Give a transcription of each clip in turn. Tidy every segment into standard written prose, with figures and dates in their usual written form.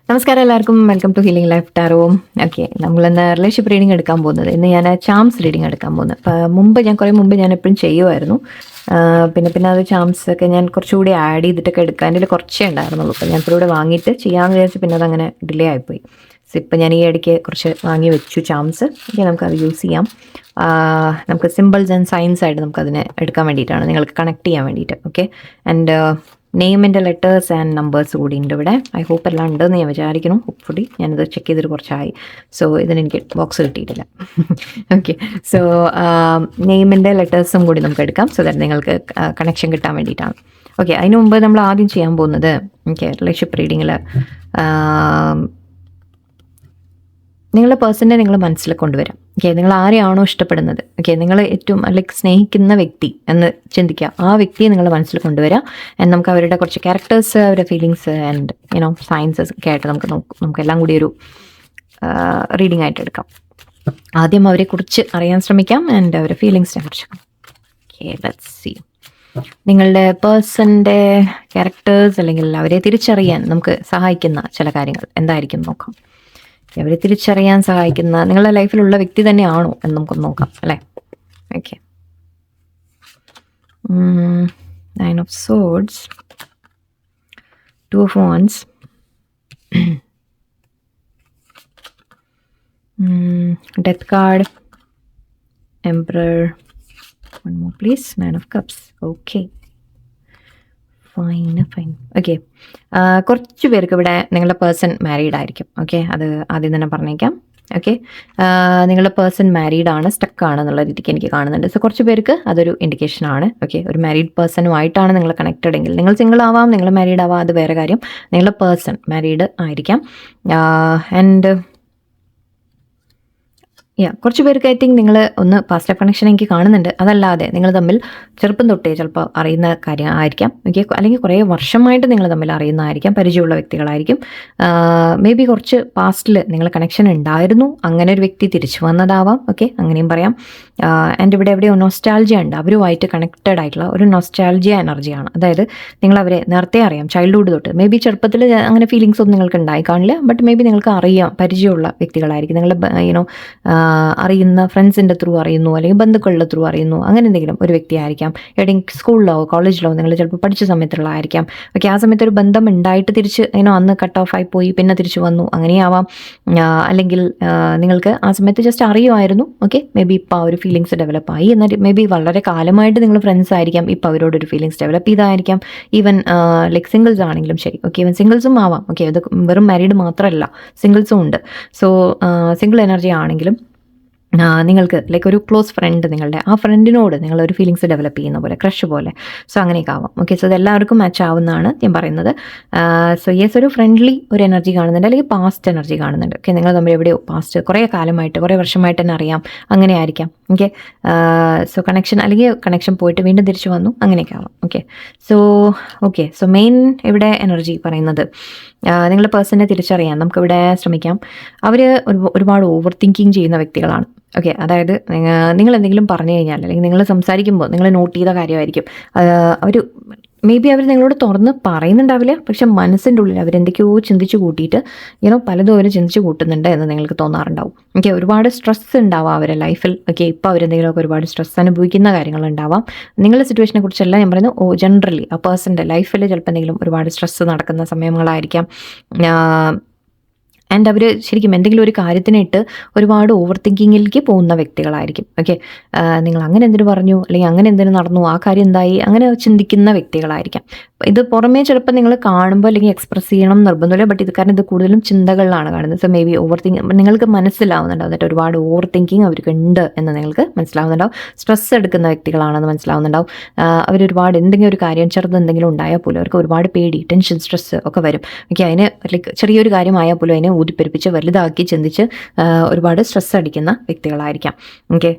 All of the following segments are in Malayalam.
നമസ്കാരം എല്ലാവർക്കും, welcome to healing life tarot. Okay, നമ്മളിന്ന് റിലേഷൻഷിപ്പ് റീഡിംഗ് എടുക്കാൻ പോകുന്നത്. ഇന്ന് ഞാൻ ചാംസ് റീഡിംഗ് എടുക്കാൻ പോകുന്നത്. അപ്പോൾ കുറേ മുമ്പ് ഞാൻ എപ്പോഴും ചെയ്യുമായിരുന്നു. പിന്നെ അത് ചാംസ് ഒക്കെ ഞാൻ കുറച്ചുകൂടി ആഡ് ചെയ്തിട്ടൊക്കെ എടുക്കാൻ അതിൽ കുറച്ചേ ഉണ്ടായിരുന്നുള്ളൂ. അപ്പോൾ ഞാൻ ഇപ്പോൾ ഇവിടെ വാങ്ങിയിട്ട് ചെയ്യാമെന്ന് വിചാരിച്ചു, പിന്നെ അതങ്ങനെ ഡിലേ ആയിപ്പോയി. സോ ഇപ്പം ഞാൻ ഈ ഇടയ്ക്ക് കുറച്ച് വാങ്ങി വെച്ചു ചാംസ്. ഓക്കെ, നമുക്കത് യൂസ് ചെയ്യാം. നമുക്ക് സിമ്പിൾസ് ആൻഡ് സൈൻസ് ആയിട്ട് നമുക്കതിനെ എടുക്കാൻ വേണ്ടിയിട്ടാണ്, നിങ്ങൾക്ക് കണക്ട് ചെയ്യാൻ വേണ്ടിയിട്ട്. ഓക്കെ, ആൻഡ് നെയിമിൻ്റെ ലെറ്റേഴ്സ് ആൻഡ് നമ്പേഴ്സ് കൂടി ഉണ്ട് ഇവിടെ. ഐ ഹോപ്പ് എല്ലാം ഉണ്ടെന്ന് ഞാൻ വിചാരിക്കണം. ഹോപ്പ്ഫുള്ളി ഞാനിത് ചെക്ക് ചെയ്തിട്ട് കുറച്ചായി. സോ ഇതിനെനിക്ക് ബോക്സ് കിട്ടിയിട്ടില്ല. ഓക്കെ, സോ നെയിമിൻ്റെ ലെറ്റേഴ്സും കൂടി നമുക്ക് എടുക്കാം, സോ ദാറ്റ് നിങ്ങൾക്ക് കണക്ഷൻ കിട്ടാൻ വേണ്ടിയിട്ടാണ്. ഓക്കെ, അതിന് മുമ്പ് നമ്മൾ ആദ്യം ചെയ്യാൻ പോകുന്നത്, ഓക്കെ, റിലേഷൻഷിപ്പ് റീഡിങ്ങിൽ നിങ്ങളുടെ പേഴ്സണെ നിങ്ങൾ മനസ്സിൽ കൊണ്ടുവരാം. ഓക്കെ, നിങ്ങൾ ആരെയാണോ ഇഷ്ടപ്പെടുന്നത്, ഓക്കെ, നിങ്ങൾ ഏറ്റവും സ്നേഹിക്കുന്ന വ്യക്തി എന്ന് ചിന്തിക്കുക. ആ വ്യക്തിയെ നിങ്ങൾ മനസ്സിൽ കൊണ്ടുവരാം. ആൻഡ് നമുക്ക് അവരുടെ കുറച്ച് ക്യാരക്ടേഴ്സ്, അവരുടെ ഫീലിങ്സ് ആൻഡ് സയൻസസ് ഒക്കെ ആയിട്ട് നമുക്ക് എല്ലാം കൂടി ഒരു റീഡിംഗ് ആയിട്ട് എടുക്കാം. ആദ്യം അവരെക്കുറിച്ച് അറിയാൻ ശ്രമിക്കാം ആൻഡ് അവരുടെ ഫീലിങ്സിനെ കുറിച്ച്. Okay, let's see. നിങ്ങളുടെ പേഴ്സൻ്റെ ക്യാരക്ടേഴ്സ് അല്ലെങ്കിൽ അവരെ തിരിച്ചറിയാൻ നമുക്ക് സഹായിക്കുന്ന ചില കാര്യങ്ങൾ എന്തായിരിക്കും നോക്കാം. അവരെ തിരിച്ചറിയാൻ സഹായിക്കുന്ന നിങ്ങളുടെ ലൈഫിലുള്ള വ്യക്തി തന്നെയാണോ എന്ന് നമുക്കൊന്ന് നോക്കാം, അല്ലേ? Okay, 9 of Swords, 2 of Wands, Death card, Emperor, one more please, 9 of Cups. Okay, fine. Okay, കുറച്ച് പേർക്ക് ഇവിടെ നിങ്ങളുടെ പേഴ്സൺ മാരീഡ് ആയിരിക്കും. ഓക്കെ, അത് ആദ്യം തന്നെ പറഞ്ഞേക്കാം. ഓക്കെ, നിങ്ങളുടെ പേഴ്സൺ മാരീഡ് ആണ്, സ്റ്റക്കാണ് എന്നുള്ള രീതിക്ക് എനിക്ക് കാണുന്നുണ്ട്. സോ കുറച്ച് പേർക്ക് അതൊരു ഇൻഡിക്കേഷൻ ആണ്. ഓക്കെ, ഒരു മാരീഡ് പേഴ്സണുമായിട്ടാണ് നിങ്ങൾ കണക്റ്റഡ് എങ്കിൽ, നിങ്ങൾ സിംഗിൾ ആവാം, നിങ്ങൾ മാരീഡ് ആവാം, അത് വേറെ കാര്യം. നിങ്ങളുടെ പേഴ്സൺ മാരീഡ് ആയിരിക്കാം. ആൻഡ് കുറച്ച് പേർക്ക് ഐ തിങ്ക് നിങ്ങൾ ഒന്ന് പാസ്റ്റ് ലൈഫ് കണക്ഷൻ എനിക്ക് കാണുന്നുണ്ട്. അതല്ലാതെ നിങ്ങൾ തമ്മിൽ ചെറുപ്പം തൊട്ടേ ചിലപ്പോൾ അറിയുന്ന കാര്യം ആയിരിക്കാം. ഓക്കെ, അല്ലെങ്കിൽ കുറേ വർഷമായിട്ട് നിങ്ങൾ തമ്മിൽ അറിയുന്നതായിരിക്കാം, പരിചയമുള്ള വ്യക്തികളായിരിക്കും. മേ ബി കുറച്ച് പാസ്റ്റിൽ നിങ്ങൾ കണക്ഷൻ ഉണ്ടായിരുന്നു, അങ്ങനെ ഒരു വ്യക്തി തിരിച്ചു വന്നതാവാം. ഓക്കെ, അങ്ങനെയും പറയാം. ആൻഡ് ഇവിടെ എവിടെയോ നൊസ്റ്റാൾജിയ ഉണ്ട്, അവരുമായിട്ട് കണക്റ്റഡ് ആയിട്ടുള്ള ഒരു നൊസ്റ്റാൾജിയ എനർജിയാണ്. അതായത് നിങ്ങൾ അവരെ നേരത്തെ അറിയാം, ചൈൽഡ്ഹുഡ് തൊട്ട്. മേ ബി ചെറുപ്പത്തിൽ അങ്ങനെ ഫീലിങ്സ് ഒന്നും നിങ്ങൾക്ക് ഉണ്ടായി കാണില്ല, ബട്ട് മേ ബി നിങ്ങൾക്ക് അറിയാം, പരിചയമുള്ള വ്യക്തികളായിരിക്കും. നിങ്ങൾ അറിയുന്ന ഫ്രണ്ട്സിൻ്റെ ത്രൂ അറിയുന്നു, അല്ലെങ്കിൽ ബന്ധുക്കളുടെ ത്രൂ അറിയുന്നു, അങ്ങനെ എന്തെങ്കിലും ഒരു വ്യക്തിയായിരിക്കാം. എവിടെയെങ്കിലും സ്കൂളിലോ കോളേജിലോ നിങ്ങൾ ചിലപ്പോൾ പഠിച്ച സമയത്തുള്ളതായിരിക്കാം. ഓക്കെ, ആ സമയത്ത് ഒരു ബന്ധം ഉണ്ടായിട്ട് തിരിച്ച് അന്ന് കട്ട് ഓഫ് ആയി പോയി, പിന്നെ തിരിച്ചു വന്നു, അങ്ങനെയാവാം. അല്ലെങ്കിൽ നിങ്ങൾക്ക് ആ സമയത്ത് ജസ്റ്റ് അറിയുമായിരുന്നു. ഓക്കെ, മേ ബി ഇപ്പോൾ ആ ഒരു ഫീലിങ്സ് ഡെവലപ്പ് ആയി. എന്നാൽ മേ ബി വളരെ കാലമായിട്ട് നിങ്ങൾ ഫ്രണ്ട്സ് ആയിരിക്കാം, ഇപ്പോൾ അവരോടൊരു ഫീലിങ്സ് ഡെവലപ്പ് ചെയ്തായിരിക്കാം. ഈവൻ ലൈക്ക് സിംഗിൾസ് ആണെങ്കിലും ശരി. ഓക്കെ, ഈവൻ സിംഗിൾസും ആവാം. ഓക്കെ, അത് വെറും മാരീഡ് മാത്രമല്ല, സിംഗിൾസും ഉണ്ട്. സോ സിംഗിൾ എനർജി ആണെങ്കിലും നിങ്ങൾക്ക് ലൈക്ക് ഒരു ക്ലോസ് ഫ്രണ്ട്, നിങ്ങളുടെ ആ ഫ്രണ്ടിനോട് നിങ്ങളൊരു ഫീലിങ്സ് ഡെവലപ്പ് ചെയ്യുന്ന പോലെ, ക്രഷ് പോലെ. സോ അങ്ങനെയൊക്കെ ആവാം. ഓക്കെ, സോ ഇതെല്ലാവർക്കും മാച്ച് ആവുന്നതാണ് ഞാൻ പറയുന്നത്. സോ യെസ്, ഒരു ഫ്രണ്ട്ലി ഒരു എനർജി കാണുന്നുണ്ട്, അല്ലെങ്കിൽ പാസ്റ്റ് എനർജി കാണുന്നുണ്ട്. ഓക്കെ, നിങ്ങൾ തമ്മിൽ എവിടെയോ പാസ്റ്റ് കുറേ കാലമായിട്ട്, കുറേ വർഷമായിട്ട് തന്നെ അറിയാം, അങ്ങനെ ആയിരിക്കാം. ഓക്കെ, സോ കണക്ഷൻ, അല്ലെങ്കിൽ കണക്ഷൻ പോയിട്ട് വീണ്ടും തിരിച്ചു വന്നു, അങ്ങനെയൊക്കെ ആവാം. ഓക്കെ, സോ മെയിൻ ഇവിടെ എനർജി പറയുന്നത് നിങ്ങളുടെ പേഴ്സണെ തിരിച്ചറിയാൻ നമുക്കിവിടെ ശ്രമിക്കാം. അവർ ഒരുപാട് ഓവർ തിങ്കിങ് ചെയ്യുന്ന വ്യക്തികളാണ്. ഓക്കെ, അതായത് നിങ്ങൾ എന്തെങ്കിലും പറഞ്ഞു കഴിഞ്ഞാൽ, അല്ലെങ്കിൽ നിങ്ങൾ സംസാരിക്കുമ്പോൾ നിങ്ങൾ നോട്ട് ചെയ്ത കാര്യമായിരിക്കും. അവർ മേ ബി അവർ നിങ്ങളോട് തുറന്ന് പറയുന്നുണ്ടാവില്ല, പക്ഷെ മനസ്സിൻ്റെ ഉള്ളിൽ അവരെന്തൊക്കെയോ ചിന്തിച്ച് കൂട്ടിയിട്ട് പലതും അവർ ചിന്തിച്ച് കൂട്ടുന്നുണ്ട് എന്ന് നിങ്ങൾക്ക് തോന്നാറുണ്ടാവും. ഓക്കെ, ഒരുപാട് സ്ട്രെസ് ഉണ്ടാവാം അവരുടെ ലൈഫിൽ. ഓക്കെ, ഇപ്പോൾ അവരെന്തെങ്കിലുമൊക്കെ ഒരുപാട് സ്ട്രെസ് അനുഭവിക്കുന്ന കാര്യങ്ങളുണ്ടാവാം. നിങ്ങളുടെ സിറ്റുവേഷനെ കുറിച്ചല്ല ഞാൻ പറയുന്നത്, ജനറലി ആ പേഴ്സൻ്റെ ലൈഫിൽ ചിലപ്പോൾ എന്തെങ്കിലും ഒരുപാട് സ്ട്രെസ് നടക്കുന്ന സമയങ്ങളായിരിക്കാം. ആൻഡ് അവർ ശരിക്കും എന്തെങ്കിലും ഒരു കാര്യത്തിനിട്ട് ഒരുപാട് ഓവർ തിങ്കിങ്ങിലേക്ക് പോകുന്ന വ്യക്തികളായിരിക്കും. ഓക്കെ, നിങ്ങൾ അങ്ങനെ എന്തിനു പറഞ്ഞു, അല്ലെങ്കിൽ അങ്ങനെ എന്തിനു നടന്നു, ആ കാര്യം എന്തായി, അങ്ങനെ ചിന്തിക്കുന്ന വ്യക്തികളായിരിക്കാം. ഇത് പുറമേ ചിലപ്പോൾ നിങ്ങൾ കാണുമ്പോൾ അല്ലെങ്കിൽ എക്സ്പ്രസ് ചെയ്യണം നിർബന്ധമില്ല, ബട്ട് കാരണം ഇത് കൂടുതലും ചിന്തകളിലാണ് കാണുന്നത്. So may be over thinking നിങ്ങൾക്ക് മനസ്സിലാവുന്നുണ്ടാവും, എന്നിട്ട് ഒരുപാട് ഓവർ തിങ്കിങ് അവർക്ക് ഉണ്ട് എന്ന് നിങ്ങൾക്ക് മനസ്സിലാവുന്നുണ്ടാവും. സ്ട്രെസ് എടുക്കുന്ന വ്യക്തികളാണെന്ന് മനസ്സിലാവുന്നുണ്ടാവും. അവരൊരുപാട് എന്തെങ്കിലും ഒരു കാര്യം ചെറുത് എന്തെങ്കിലും ഉണ്ടായാൽ പോലും അവർക്ക് ഒരുപാട് പേടി, ടെൻഷൻ, സ്ട്രെസ് ഒക്കെ വരും. ഓക്കെ, അതിന് ലൈക്ക് ചെറിയൊരു കാര്യമായാൽ പോലും അതിനെ ഊതിപ്പെരുപ്പിച്ച് വലുതാക്കി ചിന്തിച്ച് ഒരുപാട് സ്ട്രെസ് അടിക്കുന്ന വ്യക്തികളായിരിക്കാം. ഓക്കെ,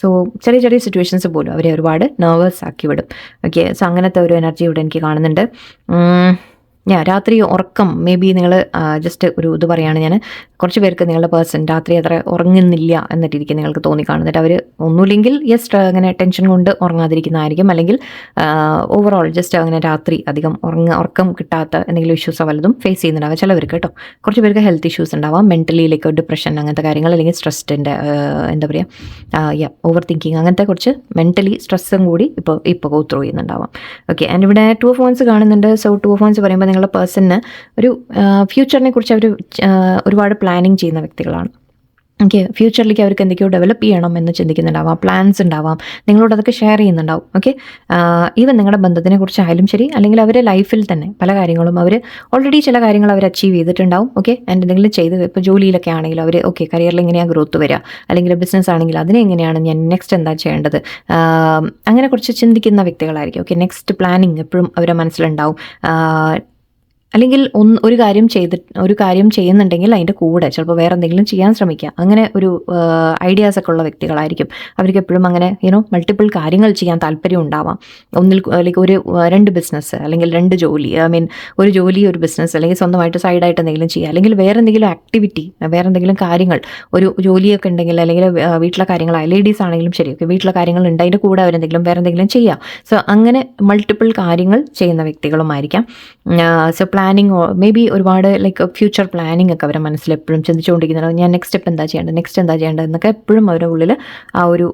സോ ചെറിയ ചെറിയ സിറ്റുവേഷൻസ് പോലും അവരെ ഒരുപാട് നെർവസ് ആക്കി വിടും. ഓക്കെ, സോ അങ്ങനത്തെ ഒരു എനർജി ഇവിടെ എനിക്ക് കാണുന്നുണ്ട്. രാത്രി ഉറക്കം മേ ബി നിങ്ങൾ ജസ്റ്റ് ഒരു ഇത് പറയുകയാണ് ഞാൻ, കുറച്ച് പേർക്ക് നിങ്ങളുടെ പേഴ്സൺ രാത്രി അത്ര ഉറങ്ങുന്നില്ല എന്ന രീതിക്ക് നിങ്ങൾക്ക് തോന്നിക്കാണുന്നിട്ട് അവർ ഒന്നുമില്ലെങ്കിൽ അങ്ങനെ ടെൻഷൻ കൊണ്ട് ഉറങ്ങാതിരിക്കുന്നതായിരിക്കും, അല്ലെങ്കിൽ ഓവറോൾ ജസ്റ്റ് അങ്ങനെ രാത്രി അധികം ഉറക്കം കിട്ടാത്ത എന്തെങ്കിലും ഇഷ്യൂസോ വല്ലതും ഫേസ് ചെയ്യുന്നുണ്ടാവാം ചിലവർക്ക് കേട്ടോ. കുറച്ച് പേർക്ക് ഹെൽത്ത് ഇഷ്യൂസ് ഉണ്ടാവാം, മെൻ്റലി ലൈക്ക് ഡിപ്രഷൻ അങ്ങനത്തെ കാര്യങ്ങൾ, അല്ലെങ്കിൽ സ്ട്രെസ്സിൻ്റെ എന്താ പറയുക ഓവർ തിങ്കിങ് അങ്ങനത്തെ കുറച്ച് മെൻ്റലി സ്ട്രെസ്സും കൂടി ഇപ്പോൾ ഗോ ത്രൂ ചെയ്യുന്നുണ്ടാവാം. ഓക്കെ, ആൻഡ് ഇവിടെ 2 of Wands കാണുന്നുണ്ട്. സോ 2 of Wands പറയുമ്പോൾ നിങ്ങളുടെ പേഴ്സണിന് ഒരു ഫ്യൂച്ചറിനെ കുറിച്ച് അവർ ഒരുപാട് പ്ലാനിങ് ചെയ്യുന്ന വ്യക്തികളാണ്. ഓക്കെ, ഫ്യൂച്ചറിലേക്ക് അവർക്ക് എന്തൊക്കെയോ ഡെവലപ്പ് ചെയ്യണം എന്ന് ചിന്തിക്കുന്നുണ്ടാവാം, പ്ലാൻസ് ഉണ്ടാവാം, നിങ്ങളോട് അതൊക്കെ ഷെയർ ചെയ്യുന്നുണ്ടാവും. ഓക്കെ, ഈവൻ നിങ്ങളുടെ ബന്ധത്തിനെ കുറിച്ചായാലും ശരി, അല്ലെങ്കിൽ അവരുടെ ലൈഫിൽ തന്നെ പല കാര്യങ്ങളും അവർ ഓൾറെഡി ചില കാര്യങ്ങൾ അവർ അച്ചീവ് ചെയ്തിട്ടുണ്ടാവും. ഓക്കെ, ആൻഡ് എന്തെങ്കിലും ചെയ്ത് ഇപ്പോൾ ജോലിയിലൊക്കെ ആണെങ്കിലും അവർ ഓക്കെ കരിയറിൽ എങ്ങനെയാണ് ഗ്രോത്ത് വരിക, അല്ലെങ്കിൽ ബിസിനസ് ആണെങ്കിൽ അതിനെങ്ങനെയാണ് ഞാൻ നെക്സ്റ്റ് എന്താ ചെയ്യേണ്ടത്, അങ്ങനെ കുറച്ച് ചിന്തിക്കുന്ന വ്യക്തികളായിരിക്കും. ഓക്കെ, നെക്സ്റ്റ് പ്ലാനിങ് എപ്പോഴും അവരുടെ മനസ്സിലുണ്ടാവും. അല്ലെങ്കിൽ ഒരു കാര്യം ചെയ്യുന്നുണ്ടെങ്കിൽ അതിൻ്റെ കൂടെ ചിലപ്പോൾ വേറെ എന്തെങ്കിലും ചെയ്യാൻ ശ്രമിക്കുക, അങ്ങനെ ഒരു ഐഡിയാസ് ഒക്കെ ഉള്ള വ്യക്തികളായിരിക്കും. അവർക്ക് എപ്പോഴും അങ്ങനെ മൾട്ടിപ്പിൾ കാര്യങ്ങൾ ചെയ്യാൻ താല്പര്യം ഉണ്ടാവാം. ലൈക്ക് 2 ബിസിനസ് അല്ലെങ്കിൽ 2 ജോലി, ഒരു ജോലി ഒരു ബിസിനസ്, അല്ലെങ്കിൽ സ്വന്തമായിട്ട് സൈഡായിട്ട് എന്തെങ്കിലും ചെയ്യുക, അല്ലെങ്കിൽ വേറെ എന്തെങ്കിലും ആക്ടിവിറ്റി, വേറെ എന്തെങ്കിലും കാര്യങ്ങൾ, ഒരു ജോലിയൊക്കെ ഉണ്ടെങ്കിൽ, അല്ലെങ്കിൽ വീട്ടിലെ കാര്യങ്ങളായ ലേഡീസ് ആണെങ്കിലും ശരി, വീട്ടിലെ കാര്യങ്ങൾ ഉണ്ട് അതിൻ്റെ കൂടെ അവരെന്തെങ്കിലും വേറെ എന്തെങ്കിലും ചെയ്യുക. സോ അങ്ങനെ മൾട്ടിപ്പിൾ കാര്യങ്ങൾ ചെയ്യുന്ന വ്യക്തികളുമായിരിക്കാം. സോ പ്ലാനിങ് മേ ബി ഒരുപാട് ലൈക്ക് ഫ്യൂച്ചർ പ്ലാനിങ് ഒക്കെ അവരുടെ മനസ്സിൽ എപ്പോഴും ചിന്തിച്ചുകൊണ്ടിരിക്കുന്നുണ്ടാവും. ഞാൻ നെക്സ്റ്റ് സ്റ്റെപ്പ് എന്താ ചെയ്യേണ്ടത് എന്നൊക്കെ എപ്പോഴും അവരുടെ ഉള്ളിൽ ആ ഒരു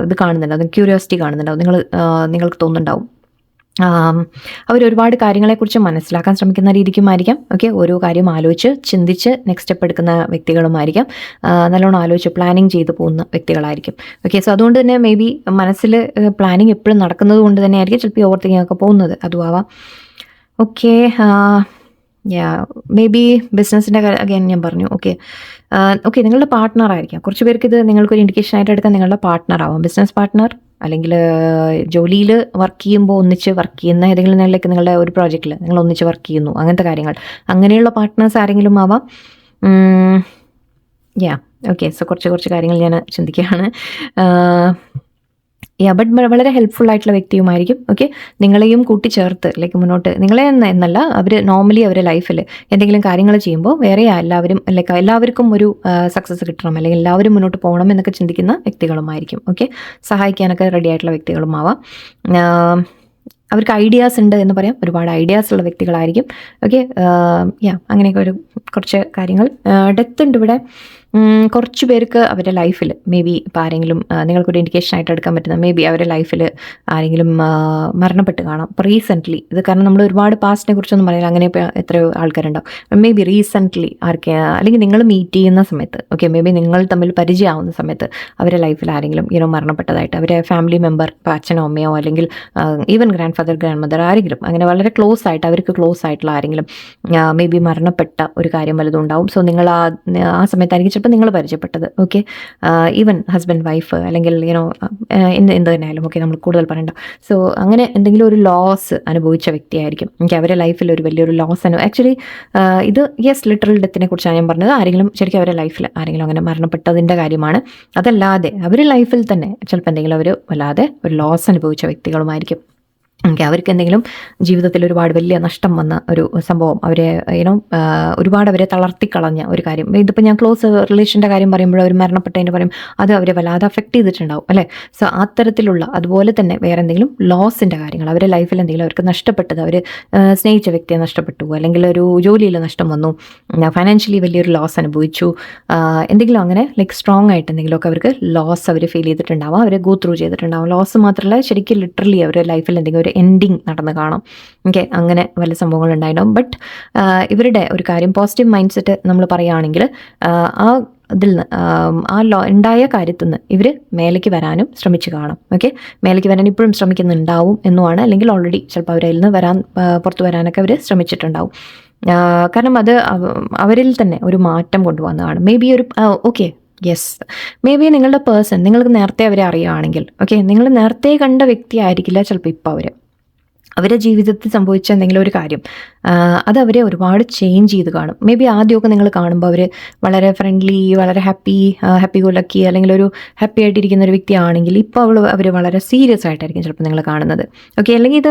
ഇത് കാണുന്നുണ്ടാവും, ക്യൂരിയോസിറ്റി കാണുന്നുണ്ടാവും. നിങ്ങൾക്ക് തോന്നുന്നുണ്ടാവും. അവരൊരുപാട് കാര്യങ്ങളെക്കുറിച്ച് മനസ്സിലാക്കാൻ ശ്രമിക്കുന്ന രീതിക്കുമായിരിക്കാം. ഓക്കെ, ഓരോ കാര്യം ആലോചിച്ച് ചിന്തിച്ച് നെക്സ്റ്റ് സ്റ്റെപ്പ് എടുക്കുന്ന വ്യക്തികളുമായിരിക്കാം. നല്ലോണം ആലോചിച്ച് പ്ലാനിങ് ചെയ്ത് പോകുന്ന വ്യക്തികളായിരിക്കും. ഓക്കെ, സോ അതുകൊണ്ട് തന്നെ മേ ബി മനസ്സിൽ പ്ലാനിങ് എപ്പോഴും നടക്കുന്നത് കൊണ്ട് തന്നെ ആയിരിക്കും ചിലപ്പോൾ ഓവർ തിങ്കിങ് ഒക്കെ പോകുന്നത്, അതും ആവാം. ഓക്കെ, മേ ബി ബിസിനസ്സിൻ്റെ അഗൈൻ ഞാൻ പറഞ്ഞു. ഓക്കെ, നിങ്ങളുടെ പാർട്ട്ണർ ആയിരിക്കാം. കുറച്ച് പേർക്ക് ഇത് നിങ്ങൾക്കൊരു ഇൻഡിക്കേഷൻ ആയിട്ട് എടുക്കാൻ നിങ്ങളുടെ പാർട്ട്ണർ ആവാം, ബിസിനസ് പാർട്ട്ണർ, അല്ലെങ്കിൽ ജോലിയിൽ വർക്ക് ചെയ്യുമ്പോൾ ഒന്നിച്ച് വർക്ക് ചെയ്യുന്ന ഏതെങ്കിലും നിങ്ങളുടെ ഒരു പ്രോജക്റ്റിൽ നിങ്ങൾ ഒന്നിച്ച് വർക്ക് ചെയ്യുന്നു, അങ്ങനത്തെ കാര്യങ്ങൾ, അങ്ങനെയുള്ള പാർട്ട്നേഴ്സ് ആരെങ്കിലും ആവാം. ഓക്കെ, സോ കുറച്ച് കാര്യങ്ങൾ ഞാൻ ചിന്തിക്കുകയാണ്. ബട്ട് വളരെ ഹെൽപ്ഫുൾ ആയിട്ടുള്ള വ്യക്തിയുമായിരിക്കും. ഓക്കെ, നിങ്ങളെയും കൂട്ടിച്ചേർത്ത് ലൈക്ക് മുന്നോട്ട്, നിങ്ങളെ എന്നല്ല, അവർ നോർമലി അവരുടെ ലൈഫിൽ എന്തെങ്കിലും കാര്യങ്ങൾ ചെയ്യുമ്പോൾ വേറെ എല്ലാവർക്കും ഒരു സക്സസ് കിട്ടണം, അല്ലെങ്കിൽ എല്ലാവരും മുന്നോട്ട് പോകണം എന്നൊക്കെ ചിന്തിക്കുന്ന വ്യക്തികളുമായിരിക്കും. ഓക്കെ, സഹായിക്കാനൊക്കെ റെഡി ആയിട്ടുള്ള വ്യക്തികളുമാവാം. അവർക്ക് ഐഡിയാസ് ഉണ്ട് എന്ന് പറയാം, ഒരുപാട് ഐഡിയാസ് ഉള്ള വ്യക്തികളായിരിക്കും. ഓക്കെ, അങ്ങനെയൊക്കെ കുറച്ച് കാര്യങ്ങൾ. ഡെത്ത് ഉണ്ട് ഇവിടെ. കുറച്ച് പേർക്ക് അവരുടെ ലൈഫിൽ മേ ബി ഇപ്പോൾ ആരെങ്കിലും നിങ്ങൾക്കൊരു ഇൻഡിക്കേഷൻ ആയിട്ട് എടുക്കാൻ പറ്റുന്ന മേ ബി അവരുടെ ലൈഫിൽ ആരെങ്കിലും മരണപ്പെട്ട് കാണാം. ഇപ്പോൾ റീസെൻ്റ്ലി ഇത് കാരണം നമ്മൾ ഒരുപാട് പാസ്റ്റിനെ കുറിച്ചൊന്നും പറയാം, അങ്ങനെ ഇപ്പോൾ എത്രയോ ആൾക്കാരുണ്ടാവും. മേ ബി റീസെൻ്റ്ലി അല്ലെങ്കിൽ നിങ്ങൾ മീറ്റ് ചെയ്യുന്ന സമയത്ത്, ഓക്കെ, മേ ബി നിങ്ങൾ തമ്മിൽ പരിചയമാവുന്ന സമയത്ത് അവരുടെ ലൈഫിൽ ആരെങ്കിലും മരണപ്പെട്ടതായിട്ട്, അവരുടെ ഫാമിലി മെമ്പർ, ഇപ്പോൾ അച്ഛനോ അമ്മയോ അല്ലെങ്കിൽ even grand father grand mother ആരെങ്കിലും അങ്ങനെ വളരെ ക്ലോസ് ആയിട്ട് അവർക്ക് ക്ലോസ് ആയിട്ടുള്ള ആരെങ്കിലും മേ ബി മരണപ്പെട്ട ഒരു കാര്യം വല്ലതും ഉണ്ടാവും. സോ നിങ്ങൾ ആ സമയത്തായിരിക്കും ചിലപ്പോൾ നിങ്ങൾ പരിചയപ്പെട്ടത്. ഓക്കെ, ഈവൻ ഹസ്ബൻഡ് വൈഫ് അല്ലെങ്കിൽ എന്ത് തന്നെയായാലും ഓക്കെ, നമ്മൾ കൂടുതൽ പറയണ്ട. സോ അങ്ങനെ എന്തെങ്കിലും ഒരു ലോസ് അനുഭവിച്ച വ്യക്തിയായിരിക്കും. എനിക്ക് അവരുടെ ലൈഫിൽ ഒരു വലിയൊരു ലോസ് ആക്ച്വലി ഇത് ലിറ്ററൽ ഡെത്തിനെ കുറിച്ചാണ് ഞാൻ പറഞ്ഞത്. ശരിക്കും അവരുടെ ലൈഫിൽ ആരെങ്കിലും അങ്ങനെ മരണപ്പെട്ടതിൻ്റെ കാര്യമാണ്. അതല്ലാതെ അവരുടെ ലൈഫിൽ തന്നെ ചിലപ്പോൾ എന്തെങ്കിലും അവർ വല്ലാതെ ഒരു ലോസ് അനുഭവിച്ച വ്യക്തികളുമായിരിക്കും. ഓക്കെ, അവർക്ക് എന്തെങ്കിലും ജീവിതത്തിൽ ഒരുപാട് വലിയ നഷ്ടം വന്ന ഒരു സംഭവം, അവരെ ഒരുപാട് അവരെ തളർത്തിക്കളഞ്ഞ ഒരു കാര്യം. ഇതിപ്പോൾ ഞാൻ ക്ലോസ് റിലേഷൻ്റെ കാര്യം പറയുമ്പോൾ അവർ മരണപ്പെട്ടതിന് പറയും, അത് അവരെ വല്ലാതെ അഫക്റ്റ് ചെയ്തിട്ടുണ്ടാവും അല്ലേ. സോ അത്തരത്തിലുള്ള അതുപോലെ തന്നെ വേറെ എന്തെങ്കിലും ലോസിൻ്റെ കാര്യങ്ങൾ അവരുടെ ലൈഫിൽ എന്തെങ്കിലും അവർക്ക് നഷ്ടപ്പെട്ടത്, അവർ സ്നേഹിച്ച വ്യക്തിയെ നഷ്ടപ്പെട്ടു, അല്ലെങ്കിൽ ഒരു ജോലിയിൽ നഷ്ടം വന്നു, ഫൈനാൻഷ്യലി വലിയൊരു ലോസ് അനുഭവിച്ചു, എന്തെങ്കിലും അങ്ങനെ ലൈക്ക് സ്ട്രോങ് ആയിട്ട് എന്തെങ്കിലുമൊക്കെ അവർക്ക് ലോസ് അവർ ഫീൽ ചെയ്തിട്ടുണ്ടാവും, അവർ ഗോ ത്രൂ ചെയ്തിട്ടുണ്ടാവും. ലോസ് മാത്രമല്ല, ശരിക്കും ലിറ്ററലി അവരുടെ ലൈഫിൽ എന്തെങ്കിലും ഒരു എൻഡിങ് നടന്ന് കാണാം. ഓക്കെ, അങ്ങനെ വല്ല സംഭവങ്ങൾ ഉണ്ടായിട്ടുണ്ടാവും. ബട്ട് ഇവരുടെ ഒരു കാര്യം പോസിറ്റീവ് മൈൻഡ് സെറ്റ് നമ്മൾ പറയുകയാണെങ്കിൽ ഇതിൽ നിന്ന് ഉണ്ടായ കാര്യത്തിൽ നിന്ന് ഇവർ മേലേക്ക് വരാനും ശ്രമിച്ചു കാണും. ഓക്കെ, മേലേക്ക് വരാൻ ഇപ്പോഴും ശ്രമിക്കുന്നുണ്ടാവും എന്നുമാണ്, അല്ലെങ്കിൽ ഓൾറെഡി ചിലപ്പോൾ അവരിൽ നിന്ന് പുറത്തു വരാനൊക്കെ അവർ ശ്രമിച്ചിട്ടുണ്ടാവും. കാരണം അത് അവരിൽ തന്നെ ഒരു മാറ്റം കൊണ്ടുവന്നതാണ്. മേ ബി ഒരു മേ ബി നിങ്ങളുടെ നിങ്ങൾക്ക് നേരത്തെ അവരെ അറിയുകയാണെങ്കിൽ, ഓക്കെ, നിങ്ങൾ നേരത്തെ കണ്ട വ്യക്തി ആയിരിക്കില്ല ചിലപ്പോൾ ഇപ്പോൾ അവർ അവരുടെ ജീവിതത്തിൽ സംഭവിച്ച എന്തെങ്കിലും ഒരു കാര്യം അത് അവരെ ഒരുപാട് ചേഞ്ച് ചെയ്ത് കാണും. മേ ബി ആദ്യമൊക്കെ നിങ്ങൾ കാണുമ്പോൾ അവർ വളരെ ഫ്രണ്ട്ലി, വളരെ ഹാപ്പി ഗോ ലക്കി, അല്ലെങ്കിൽ ഒരു ഹാപ്പി ആയിട്ടിരിക്കുന്ന ഒരു വ്യക്തിയാണെങ്കിൽ ഇപ്പോൾ അവർ വളരെ സീരിയസ് ആയിട്ടായിരിക്കും ചിലപ്പോൾ നിങ്ങൾ കാണുന്നത്. ഓക്കെ, അല്ലെങ്കിൽ ഇത്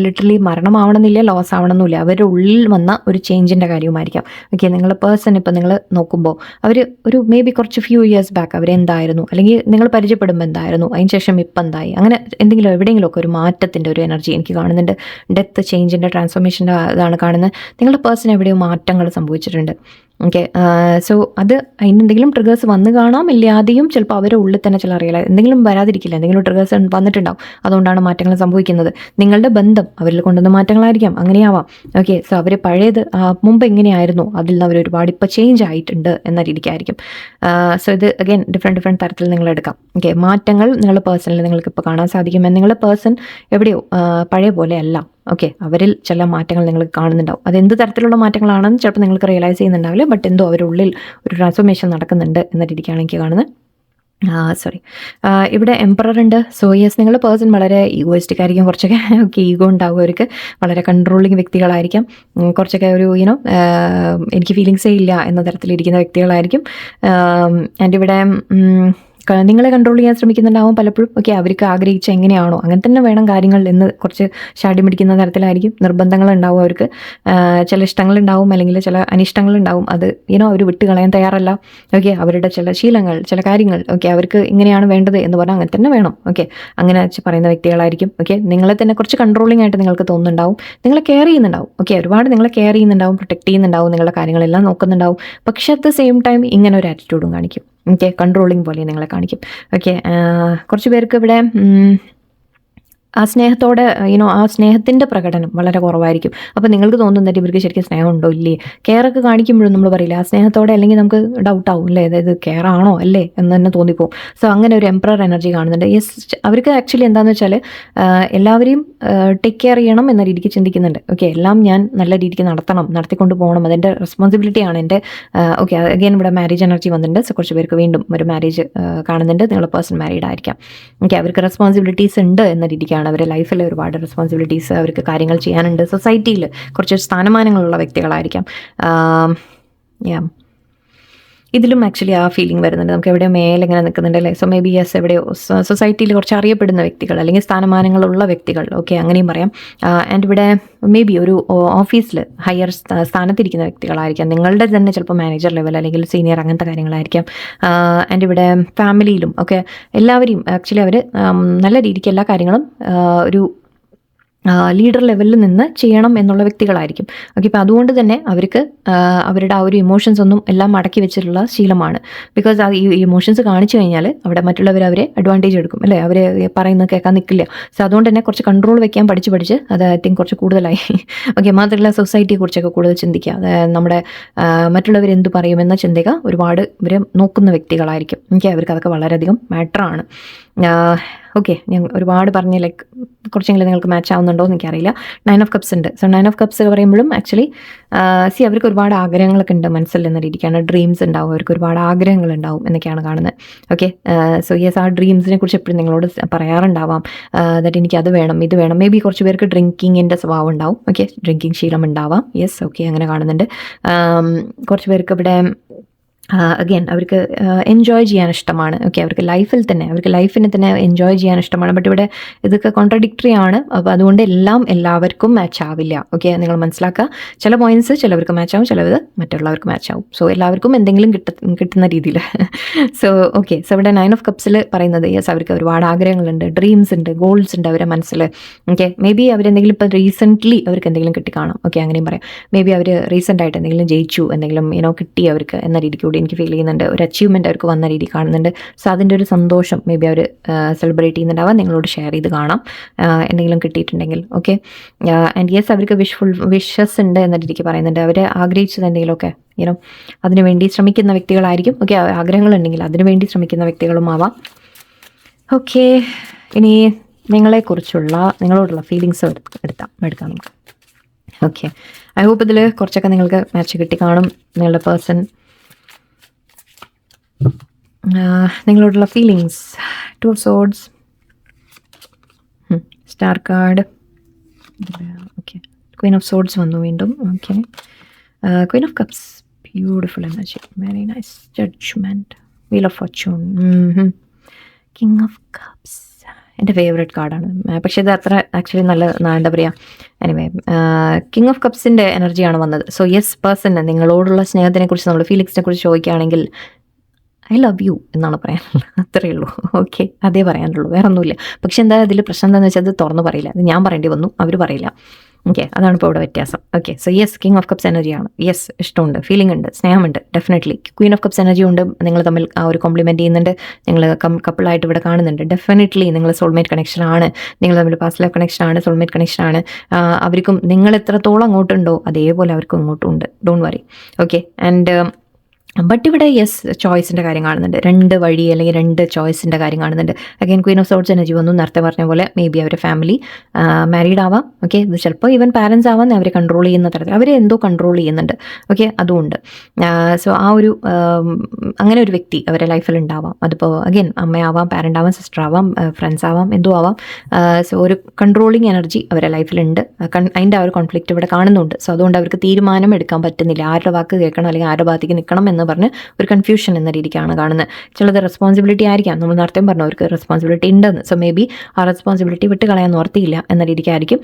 ലിറ്ററലി മരണമാവണമെന്നില്ല, ലോസ് ആവണമെന്നില്ല, അവരുടെ ഉള്ളിൽ വന്ന ഒരു ചേഞ്ചിൻ്റെ കാര്യവുമായിരിക്കാം. ഓക്കെ, നിങ്ങളുടെ പേഴ്സൺ ഇപ്പോൾ നിങ്ങൾ നോക്കുമ്പോൾ അവർ ഒരു മേ ബി കുറച്ച് ഫ്യൂ ഇയേഴ്സ് ബാക്ക് അവരെന്തായിരുന്നു, അല്ലെങ്കിൽ നിങ്ങൾ പരിചയപ്പെടുമ്പോൾ എന്തായിരുന്നു, അതിന് ശേഷം ഇപ്പം എന്തായി, അങ്ങനെ എന്തെങ്കിലും എവിടെയെങ്കിലുമൊക്കെ ഒരു മാറ്റത്തിൻ്റെ ഒരു എനർജി എനിക്ക് കാണുന്നുണ്ട്. ഡെത്ത്, ചേഞ്ചിൻ്റെ, ട്രാൻസ്ഫോർമേഷൻ്റെ ഇതാണ് കാണുന്നത്. നിങ്ങളുടെ പേഴ്സൺ എവിടെയോ മാറ്റങ്ങൾ സംഭവിച്ചിട്ടുണ്ട്. ഓക്കെ, സോ അത് അതിനെന്തെങ്കിലും ട്രിഗേഴ്സ് വന്ന് കാണാം, ഇല്ലാതെയും ചിലപ്പോൾ അവരുടെ ഉള്ളിൽ തന്നെ ചില അറിയില്ല, എന്തെങ്കിലും വരാതിരിക്കില്ല, എന്തെങ്കിലും ട്രിഗേഴ്സ് വന്നിട്ടുണ്ടാവും, അതുകൊണ്ടാണ് മാറ്റങ്ങൾ സംഭവിക്കുന്നത്. നിങ്ങളുടെ ബന്ധം അവരിൽ കൊണ്ടുവന്ന മാറ്റങ്ങളായിരിക്കാം, അങ്ങനെയാവാം. ഓക്കെ, സോ അവർ പഴയത് മുമ്പ് എങ്ങനെയായിരുന്നു അതിൽ നിന്ന് അവർ ഒരുപാട് ഇപ്പോൾ ചേഞ്ച് ആയിട്ടുണ്ട് എന്ന രീതിക്കായിരിക്കും. സോ ഇത് അഗൈൻ ഡിഫറെൻറ്റ് തരത്തിൽ നിങ്ങൾ എടുക്കാം. ഓക്കെ, മാറ്റങ്ങൾ നിങ്ങളുടെ പേഴ്സണിൽ നിങ്ങൾക്ക് ഇപ്പോൾ കാണാൻ സാധിക്കും. നിങ്ങളുടെ പേഴ്സൺ എവിടെയോ പഴയ പോലെ അല്ല. ഓക്കെ, അവരിൽ ചില മാറ്റങ്ങൾ നിങ്ങൾ കാണുന്നുണ്ടാവും. അത് എന്ത് തരത്തിലുള്ള മാറ്റങ്ങളാണെന്ന് ചിലപ്പോൾ നിങ്ങൾക്ക് റിയലൈസ് ചെയ്യുന്നുണ്ടാവില്ല, ബട്ട് എന്തോ അവരുടെ ഉള്ളിൽ ഒരു ട്രാൻസ്ഫോർമേഷൻ നടക്കുന്നുണ്ട് എന്ന രീതിക്കാണ് എനിക്ക് കാണുന്നത്. ഇവിടെ എംപറർ ഉണ്ട്. സോ യെസ്, നിങ്ങളുടെ പേഴ്സൺ വളരെ ഈഗോയിസ്റ്റിക് ആയിരിക്കും, കുറച്ചൊക്കെ ഓക്കെ ഈഗോ ഉണ്ടാവും അവർക്ക്, വളരെ കൺട്രോളിങ് വ്യക്തികളായിരിക്കും, കുറച്ചൊക്കെ ഒരു എനിക്ക് ഫീലിങ്സേ ഇല്ല എന്ന തരത്തിലിരിക്കുന്ന വ്യക്തികളായിരിക്കും. ആൻഡ് ഇവിടെ നിങ്ങളെ കൺട്രോൾ ചെയ്യാൻ ശ്രമിക്കുന്നുണ്ടാവും പലപ്പോഴും. ഓക്കെ, അവർക്ക് ആഗ്രഹിച്ച എങ്ങനെയാണോ അങ്ങനെ തന്നെ വേണം കാര്യങ്ങൾ എന്ന് കുറച്ച് ഷാടി പിടിക്കുന്ന തരത്തിലായിരിക്കും. നിർബന്ധങ്ങളുണ്ടാവും അവർക്ക്, ചില ഇഷ്ടങ്ങളുണ്ടാവും, അല്ലെങ്കിൽ ചില അനിഷ്ടങ്ങളുണ്ടാവും. അത് അവർ വിട്ട് കളയാൻ തയ്യാറല്ല. ഓക്കെ, അവരുടെ ചില ശീലങ്ങൾ, ചില കാര്യങ്ങൾ ഓക്കെ അവർക്ക് ഇങ്ങനെയാണ് വേണ്ടത് എന്ന് പറഞ്ഞാൽ അങ്ങനെ തന്നെ വേണം. ഓക്കെ, അങ്ങനെ പറയുന്ന വ്യക്തികളായിരിക്കും. ഓക്കെ, നിങ്ങളെ തന്നെ കുറച്ച് കൺട്രോളിംഗ് ആയിട്ട് നിങ്ങൾക്ക് തോന്നുന്നുണ്ടാവും, നിങ്ങളെ കെയർ ചെയ്യുന്നുണ്ടാവും. ഓക്കെ, ഒരുപാട് നിങ്ങളെ കെയർ ചെയ്യുന്നുണ്ടാവും, പ്രൊട്ടക്ട് ചെയ്യുന്നുണ്ടാവും, നിങ്ങളുടെ കാര്യങ്ങളെല്ലാം നോക്കുന്നുണ്ടാവും. പക്ഷേ അറ്റ് ദ സെയിം ടൈം ഇങ്ങനെ ഒരു ആറ്റിറ്റ്യൂഡും കാണിക്കും. ഓക്കെ, കൺട്രോളിങ് പോലെ നിങ്ങളെ കാണിക്കും. ഓക്കെ, കുറച്ച് പേർക്ക് ഇവിടെ ആ സ്നേഹത്തോടെ ആ സ്നേഹത്തിൻ്റെ പ്രകടനം വളരെ കുറവായിരിക്കും. അപ്പോൾ നിങ്ങൾക്ക് തോന്നുന്നത് ഇവർക്ക് ശരിക്കും സ്നേഹമുണ്ടോ ഇല്ലേ, കെയറൊക്കെ കാണിക്കുമ്പോഴും നമ്മൾ പറയില്ല ആ സ്നേഹത്തോടെ, അല്ലെങ്കിൽ നമുക്ക് ഡൗട്ടാവും അല്ലേ, അതായത് കെയർ ആണോ അല്ലേ എന്ന് തന്നെ തോന്നിപ്പോവും. സോ അങ്ങനെ ഒരു എംപറർ എനർജി കാണുന്നുണ്ട്. യെസ്, അവർക്ക് ആക്ച്വലി എന്താണെന്ന് വെച്ചാൽ എല്ലാവരെയും ടേക്ക് കെയർ ചെയ്യണം എന്ന രീതിക്ക് ചിന്തിക്കുന്നുണ്ട്. ഓക്കെ, എല്ലാം ഞാൻ നല്ല രീതിക്ക് നടത്തിക്കൊണ്ട് പോകണം, അതെൻ്റെ റെസ്പോൺസിബിലിറ്റിയാണ് എൻ്റെ. ഓക്കെ, അഗൈൻ ഇവിടെ മാരേജ് എനർജി വന്നിട്ടുണ്ട്. സോ കുറച്ച് പേർക്ക് വീണ്ടും ഒരു മാരേജ് കാണുന്നുണ്ട്. നിങ്ങളുടെ പേഴ്സൺ മാരീഡ് ആയിരിക്കാം. ഓക്കെ, അവർക്ക് റെസ്പോൺസിബിലിറ്റീസ് ഉണ്ട് എന്ന രീതിക്കാണ്, അവരുടെ ലൈഫിൽ ഒരുപാട് റെസ്പോൺസിബിലിറ്റീസ്, അവർക്ക് കാര്യങ്ങൾ ചെയ്യാനുണ്ട്, സൊസൈറ്റിയിൽ കുറച്ച് സ്ഥാനമാനങ്ങളുള്ള വ്യക്തികളായിരിക്കാം. ഇതിലും ആക്ച്വലി ആ ഫീലിംഗ് വരുന്നുണ്ട്. നമുക്ക് എവിടെയോ മേലെ ഇങ്ങനെ നിൽക്കുന്നുണ്ട് അല്ലേ. സോ മേ ബി യെസ്, എവിടെയോ സൊസൈറ്റിയിൽ കുറച്ച് അറിയപ്പെടുന്ന വ്യക്തികൾ, അല്ലെങ്കിൽ സ്ഥാനമാനങ്ങളുള്ള വ്യക്തികൾ, ഓക്കെ അങ്ങനെയും പറയാം. ആൻഡ് ഇവിടെ മേ ബി ഒരു ഓഫീസിൽ ഹയർ സ്ഥാനത്തിരിക്കുന്ന വ്യക്തികളായിരിക്കാം, നിങ്ങളുടെ തന്നെ ചിലപ്പോൾ മാനേജർ ലെവൽ അല്ലെങ്കിൽ സീനിയർ അങ്ങനത്തെ കാര്യങ്ങളായിരിക്കാം. ആൻഡ് ഇവിടെ ഫാമിലിയിലും ഒക്കെ എല്ലാവരെയും ആക്ച്വലി അവർ നല്ല രീതിക്ക് എല്ലാ കാര്യങ്ങളും ഒരു ലീഡർ ലെവലിൽ നിന്ന് ചെയ്യണം എന്നുള്ള വ്യക്തികളായിരിക്കും. ഓക്കെ, ഇപ്പോൾ അതുകൊണ്ട് തന്നെ അവർക്ക് അവരുടെ ആ ഒരു ഇമോഷൻസ് ഒന്നും എല്ലാം അടക്കി വെച്ചിട്ടുള്ള ശീലമാണ്. ബിക്കോസ് അത് ഈ ഇമോഷൻസ് കാണിച്ചു കഴിഞ്ഞാൽ അവിടെ മറ്റുള്ളവർ അവരെ അഡ്വാൻറ്റേജ് എടുക്കും അല്ലേ, അവർ പറയുന്നത് കേൾക്കാൻ നിൽക്കില്ല. സോ അതുകൊണ്ട് തന്നെ കുറച്ച് കൺട്രോൾ വെക്കാൻ പഠിച്ച് അത് ഐ തിങ്ക് കുറച്ച് കൂടുതലായി. ഓക്കെ, മാത്രമല്ല സൊസൈറ്റിയെക്കുറിച്ചൊക്കെ കൂടുതൽ ചിന്തിക്കുക, അതായത് നമ്മുടെ മറ്റുള്ളവരെന്ത് പറയുമെന്ന ചിന്തിക്കുക ഒരുപാട് ഇവർ നോക്കുന്ന വ്യക്തികളായിരിക്കും. എനിക്ക് അവർക്ക് അതൊക്കെ വളരെയധികം മാറ്ററാണ്. ഓക്കെ, ഞാൻ ഒരുപാട് പറഞ്ഞ് ലൈക്ക് കുറച്ചെങ്കിലും നിങ്ങൾക്ക് മാച്ച് ആവുന്നുണ്ടോ എന്ന് എനിക്കറിയില്ല. 9 ഓഫ് കപ്സ് ഉണ്ട്. സോ 9 ഓഫ് കപ്സ് പറയുമ്പോഴും ആക്ച്വലി അവർക്ക് ഒരുപാട് ആഗ്രഹങ്ങളൊക്കെ ഉണ്ട് മനസ്സിൽ എന്ന രീതിക്കാണ്. ഡ്രീംസ് ഉണ്ടാവും, അവർക്ക് ഒരുപാട് ആഗ്രഹങ്ങൾ ഉണ്ടാവും എന്നൊക്കെയാണ് കാണുന്നത്. ഓക്കെ, സോ യെസ്, ആ ഡ്രീംസിനെ കുറിച്ച് എപ്പോഴും നിങ്ങളോട് പറയാറുണ്ടാവാം, ദാറ്റ് എനിക്ക് അത് വേണം ഇത് വേണം. മേ ബി കുറച്ച് പേർക്ക് ഡ്രിങ്കിങ്ങിൻ്റെ സ്വഭാവം ഉണ്ടാവും. ഓക്കെ, ഡ്രിങ്കിങ് ശീലം ഉണ്ടാവാം. യെസ്, ഓക്കെ അങ്ങനെ കാണുന്നുണ്ട്. കുറച്ച് പേർക്ക് ഇവിടെ അഗെയിൻ അവർക്ക് എൻജോയ് ചെയ്യാൻ ഇഷ്ടമാണ്. ഓക്കെ, അവർക്ക് ലൈഫിനെ തന്നെ എൻജോയ് ചെയ്യാൻ ഇഷ്ടമാണ്. ബട്ട് ഇവിടെ ഇതൊക്കെ കോൺട്രഡിക്ടറി ആണ്. അപ്പോൾ അതുകൊണ്ട് എല്ലാവർക്കും മാച്ച് ആവില്ല. ഓക്കെ, നിങ്ങൾ മനസ്സിലാക്കുക, ചില പോയിന്റ്സ് ചിലവർക്ക് മാച്ച് ആവും, ചിലത് മറ്റുള്ളവർക്ക് മാച്ച് ആവും. സോ എല്ലാവർക്കും എന്തെങ്കിലും കിട്ടുന്ന രീതിയിൽ. സോ ഓക്കെ, സോ ഇവിടെ 9 ഓഫ് കപ്സിൽ പറയുന്നത് യെസ്, അവർക്ക് ഒരുപാട് ആഗ്രഹങ്ങളുണ്ട്, ഡ്രീംസ് ഉണ്ട്, ഗോൾസ് ഉണ്ട് അവരുടെ മനസ്സിൽ. ഓക്കെ, മേ ബി അവരെന്തെങ്കിലും ഇപ്പോൾ റീസെൻ്റ്ലി അവർക്ക് എന്തെങ്കിലും കിട്ടിക്കാണാം. ഓക്കെ, അങ്ങനെയും പറയാം. മേ ബി അവർ റീസെൻ്റ് ആയിട്ട് എന്തെങ്കിലും ജയിച്ചു, എന്തെങ്കിലും കിട്ടി അവർക്ക് എന്ന രീതിക്ക് എനിക്ക് ഫീൽ ചെയ്യുന്നുണ്ട്. ഒരു അച്ചീവ്മെൻറ്റ് അവർക്ക് വന്ന രീതി കാണുന്നുണ്ട്. സോ അതിൻ്റെ ഒരു സന്തോഷം മേ ബി അവർ സെലിബ്രേറ്റ് ചെയ്യുന്നുണ്ടാവാം, നിങ്ങളോട് ഷെയർ ചെയ്ത് കാണാം എന്തെങ്കിലും കിട്ടിയിട്ടുണ്ടെങ്കിൽ. ഓക്കെ, ആൻഡ് യെസ്, അവർക്ക് വിഷസ് ഉണ്ട് എന്ന രീതിക്ക് പറയുന്നുണ്ട്. അവർ ആഗ്രഹിച്ചത് എന്തെങ്കിലുമൊക്കെ അതിനുവേണ്ടി ശ്രമിക്കുന്ന വ്യക്തികളായിരിക്കും. ഓക്കെ, ആഗ്രഹങ്ങളുണ്ടെങ്കിൽ അതിനുവേണ്ടി ശ്രമിക്കുന്ന വ്യക്തികളും ആവാം. ഓക്കെ, ഇനി നിങ്ങളോടുള്ള ഫീലിങ്സ് എടുക്കാം നമുക്ക്. ഓക്കെ, ഐ ഹോപ്പ് ഇതിൽ കുറച്ചൊക്കെ നിങ്ങൾക്ക് മാച്ച് കിട്ടി കാണും. നിങ്ങളുടെ പേഴ്സൺ നിങ്ങളോടുള്ള feelings, 2 of Swords, star card, okay, queen of swords വന്നു വീണ്ടും. Okay, queen of cups, beautiful energy, very nice. Judgement, wheel of fortune, king of cups എൻ്റെ ഫേവറേറ്റ് കാർഡാണ്. പക്ഷേ ഇത് അത്ര ആക്ച്വലി നല്ല എന്താ പറയുക, എനിവേ കിങ് ഓഫ് കപ്സിൻ്റെ എനർജിയാണ് വന്നത്. സോ യെസ്, പേഴ്സൺ നിങ്ങളോടുള്ള സ്നേഹത്തിനെ കുറിച്ച്, നമ്മൾ ഫീലിങ്സിനെ കുറിച്ച് ചോദിക്കുകയാണെങ്കിൽ ഐ ലവ് യു എന്നാണ് പറയാനുള്ളത്. അത്രയേ ഉള്ളൂ. ഓക്കെ, അതേ പറയാനുള്ളൂ, വേറെ ഒന്നുമില്ല. പക്ഷെ എന്താ അതിൽ പ്രശ്നം എന്താണെന്ന് വെച്ചാൽ അത് തുറന്ന് പറയില്ല. അത് ഞാൻ പറയേണ്ടി വന്നു, അവർ പറയില്ല. ഓക്കെ, അതാണ് ഇപ്പോൾ ഇവിടെ വ്യത്യാസം. Okay, so yes, king of cups എനർജിയാണ്. യെസ്, ഇഷ്ടമുണ്ട്, ഫീലിംഗ് ഉണ്ട്, സ്നേഹമുണ്ട്, definitely. Queen of cups energy ഉണ്ട്, നിങ്ങൾ തമ്മിൽ ആ ഒരു കോംപ്ലിമെൻറ്റ് ചെയ്യുന്നുണ്ട്, നിങ്ങൾ കപ്പിളായിട്ട് ഇവിടെ കാണുന്നുണ്ട്. ഡെഫിനറ്റ്ലി നിങ്ങൾ സോൾമേറ്റ് കണക്ഷൻ ആണ്, നിങ്ങൾ തമ്മിൽ പാസ്റ്റ് ലൈഫ് കണക്ഷൻ ആണ്, സോൾമേറ്റ് കണക്ഷൻ ആണ്. അവർക്കും നിങ്ങൾ എത്രത്തോളം അങ്ങോട്ടുണ്ടോ അതേപോലെ അവർക്കും ഇങ്ങോട്ടും ഉണ്ട്. Don't worry. Okay, and but ഇവിടെ യെസ്, ചോയ്സിൻ്റെ കാര്യം കാണുന്നുണ്ട്. 2 വഴി അല്ലെങ്കിൽ 2 ചോയ്സിൻ്റെ കാര്യം കാണുന്നുണ്ട്. Again Queen of swords energy വന്നു. നേരത്തെ പറഞ്ഞ പോലെ മേ ബി അവരുടെ ഫാമിലി മാരീഡ് ആവാം. ഓക്കെ, ഇത് ചിലപ്പോൾ ഈവൻ പാരൻസ് ആവാം, അവരെ കൺട്രോൾ ചെയ്യുന്ന തരത്തിൽ അവരെ എന്തോ കൺട്രോൾ ചെയ്യുന്നുണ്ട്. ഓക്കെ, അതുകൊണ്ട് സോ ആ ഒരു അങ്ങനെ ഒരു വ്യക്തി അവരുടെ ലൈഫിൽ ഉണ്ടാവാം. അതിപ്പോൾ അഗൈൻ അമ്മയാവാം, പാരൻ്റ് ആവാം, സിസ്റ്റർ ആവാം, ഫ്രണ്ട്സ് ആവാം, എന്തോ ആവാം. സോ ഒരു കൺട്രോളിങ് എനർജി അവരുടെ ലൈഫിലുണ്ട്. അതിൻ്റെ ആ ഒരു കോൺഫ്ലിക്റ്റ് ഇവിടെ കാണുന്നുണ്ട്. സോ അതുകൊണ്ട് അവർക്ക് തീരുമാനം എടുക്കാൻ പറ്റുന്നില്ല, ആരുടെ വാക്ക് കേൾക്കണം അല്ലെങ്കിൽ ആരുടെ ഭാഗത്തേക്ക് നിൽക്കണം എന്ന് പറഞ്ഞ് ഒരു കൺഫ്യൂഷൻ എന്ന രീതിക്കാണ് കാണുന്നത്. ചിലത് റെസ്പോൺസിബിലിറ്റി ആയിരിക്കാം, നമ്മൾ നേരത്തെ പറഞ്ഞു അവർക്ക് റെസ്പോൺസിബിലിറ്റി ഉണ്ടെന്ന്. സോ മേ ബി ആ റെസ്പോൺസിബിലിറ്റി വിട്ട് കളയാൻ ഓർത്തിയില്ല എന്ന രീതിക്കായിരിക്കും.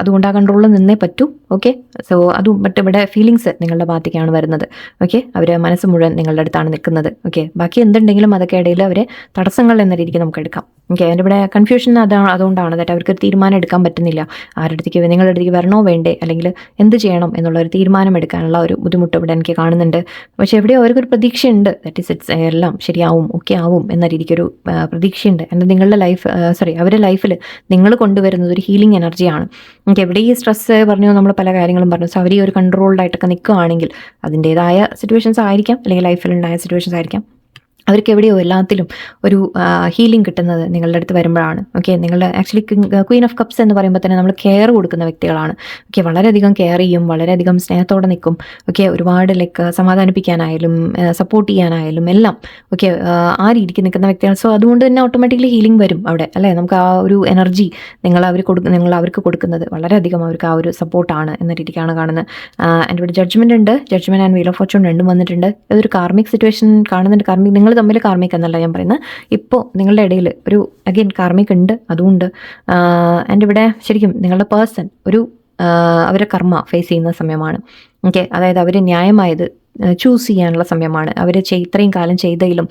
അതുകൊണ്ട് ആ കൺട്രോളിൽ നിന്നേ പറ്റൂ. ഓക്കെ, സോ അതും ബട്ട് ഇവിടെ ഫീലിങ്സ് നിങ്ങളുടെ ഭാഗത്തേക്കാണ് വരുന്നത്. ഓക്കെ, അവർ മനസ്സ് മുഴുവൻ നിങ്ങളുടെ അടുത്താണ് നിൽക്കുന്നത്. ഓക്കെ, ബാക്കി എന്തുണ്ടെങ്കിലും അതൊക്കെ ഇടയിൽ അവരെ തടസ്സങ്ങൾ എന്ന രീതിക്ക് നമുക്ക് എടുക്കാം. ഓക്കെ, അതിൻ്റെ ഇവിടെ കൺഫ്യൂഷൻ അതുകൊണ്ടാണ് ദാറ്റ് അവർക്ക് തീരുമാനം എടുക്കാൻ പറ്റുന്നില്ല. ആരുടെ അടുത്തേക്ക്, നിങ്ങളുടെ അടുത്തേക്ക് വരണോ വേണ്ടേ, അല്ലെങ്കിൽ എന്ത് ചെയ്യണം എന്നുള്ള ഒരു തീരുമാനം എടുക്കാനുള്ള ഒരു ബുദ്ധിമുട്ട് ഇവിടെ എനിക്ക് കാണുന്നുണ്ട്. പക്ഷേ എവിടെയോ അവർക്കൊരു പ്രതീക്ഷയുണ്ട്, ദാറ്റ് ഈസ് ഇറ്റ്സ് എല്ലാം ശരിയാവും, ഒക്കെ ആവും എന്ന രീതിക്കൊരു പ്രതീക്ഷയുണ്ട്. എൻ്റെ നിങ്ങളുടെ ലൈഫ് അവരുടെ ലൈഫിൽ നിങ്ങൾ കൊണ്ടുവരുന്നത് ഒരു ഹീലിംഗ് എനർജിയാണ്. നമുക്ക് എവിടെ ഈ സ്ട്രെസ്സ് പറഞ്ഞു, നമ്മൾ പല കാര്യങ്ങളും പറഞ്ഞു. സോ അവർ ഈ ഒരു കൺട്രോൾഡ് ആയിട്ടൊക്കെ നിൽക്കുകയാണെങ്കിൽ അതിൻ്റേതായ സിറ്റുവേഷൻസ് ആയിരിക്കാം, അല്ലെങ്കിൽ ലൈഫിലുണ്ടായ സിറ്റുവേഷൻസ് ആയിരിക്കാം. അവർക്ക് എവിടെയോ എല്ലാത്തിലും ഒരു ഹീലിംഗ് കിട്ടുന്നത് നിങ്ങളുടെ അടുത്ത് വരുമ്പോഴാണ്. ഓക്കെ, നിങ്ങളുടെ ആക്ച്വലി ക്വീൻ ഓഫ് കപ്സ് എന്ന് പറയുമ്പോൾ തന്നെ നമ്മൾ കെയർ കൊടുക്കുന്ന വ്യക്തികളാണ്. ഓക്കെ, വളരെയധികം കെയർ ചെയ്യും, വളരെയധികം സ്നേഹത്തോടെ നിൽക്കും. ഓക്കെ, ഒരുപാട് ലൈക്ക് സമാധാനിപ്പിക്കാനായാലും സപ്പോർട്ട് ചെയ്യാനായാലും എല്ലാം ഓക്കെ ആ രീതിക്ക് നിൽക്കുന്ന വ്യക്തികൾ. സോ അതുകൊണ്ട് തന്നെ ഓട്ടോമാറ്റിക്കലി ഹീലിംഗ് വരും അവിടെ, അല്ലേ? നമുക്ക് ആ ഒരു എനർജി നിങ്ങൾ അവർക്ക് കൊടുക്കുന്നത് വളരെയധികം അവർക്ക് ആ ഒരു സപ്പോർട്ടാണ് എന്ന രീതിക്കാണ് കാണുന്നത്. എൻ്റെ ഇവിടെ ജഡ്ജ്മെൻ്റ് ഉണ്ട്, judgement and wheel of fortune രണ്ടും വന്നിട്ടുണ്ട്. ഇതൊരു കാർമിക് സിറ്റുവേഷൻ കാണുന്നുണ്ട്. കാർമിക് നിങ്ങൾ തമ്മിൽ കാർമിക് എന്നല്ല ഞാൻ പറയുന്നത്, ഇപ്പോൾ നിങ്ങളുടെ ഇടയിൽ ഒരു അഗെയിൻ കാർമിക് ഉണ്ട്, അതുകൊണ്ട് എൻ്റെ ഇവിടെ ശരിക്കും നിങ്ങളുടെ പേഴ്സൺ ഒരു അവരെ കർമ്മ ഫേസ് ചെയ്യുന്ന സമയമാണ്. ഓക്കെ, അതായത് അവർ ന്യായമായത് ചൂസ് ചെയ്യാനുള്ള സമയമാണ്. അവർ ഇത്രയും കാലം ചെയ്തതിലും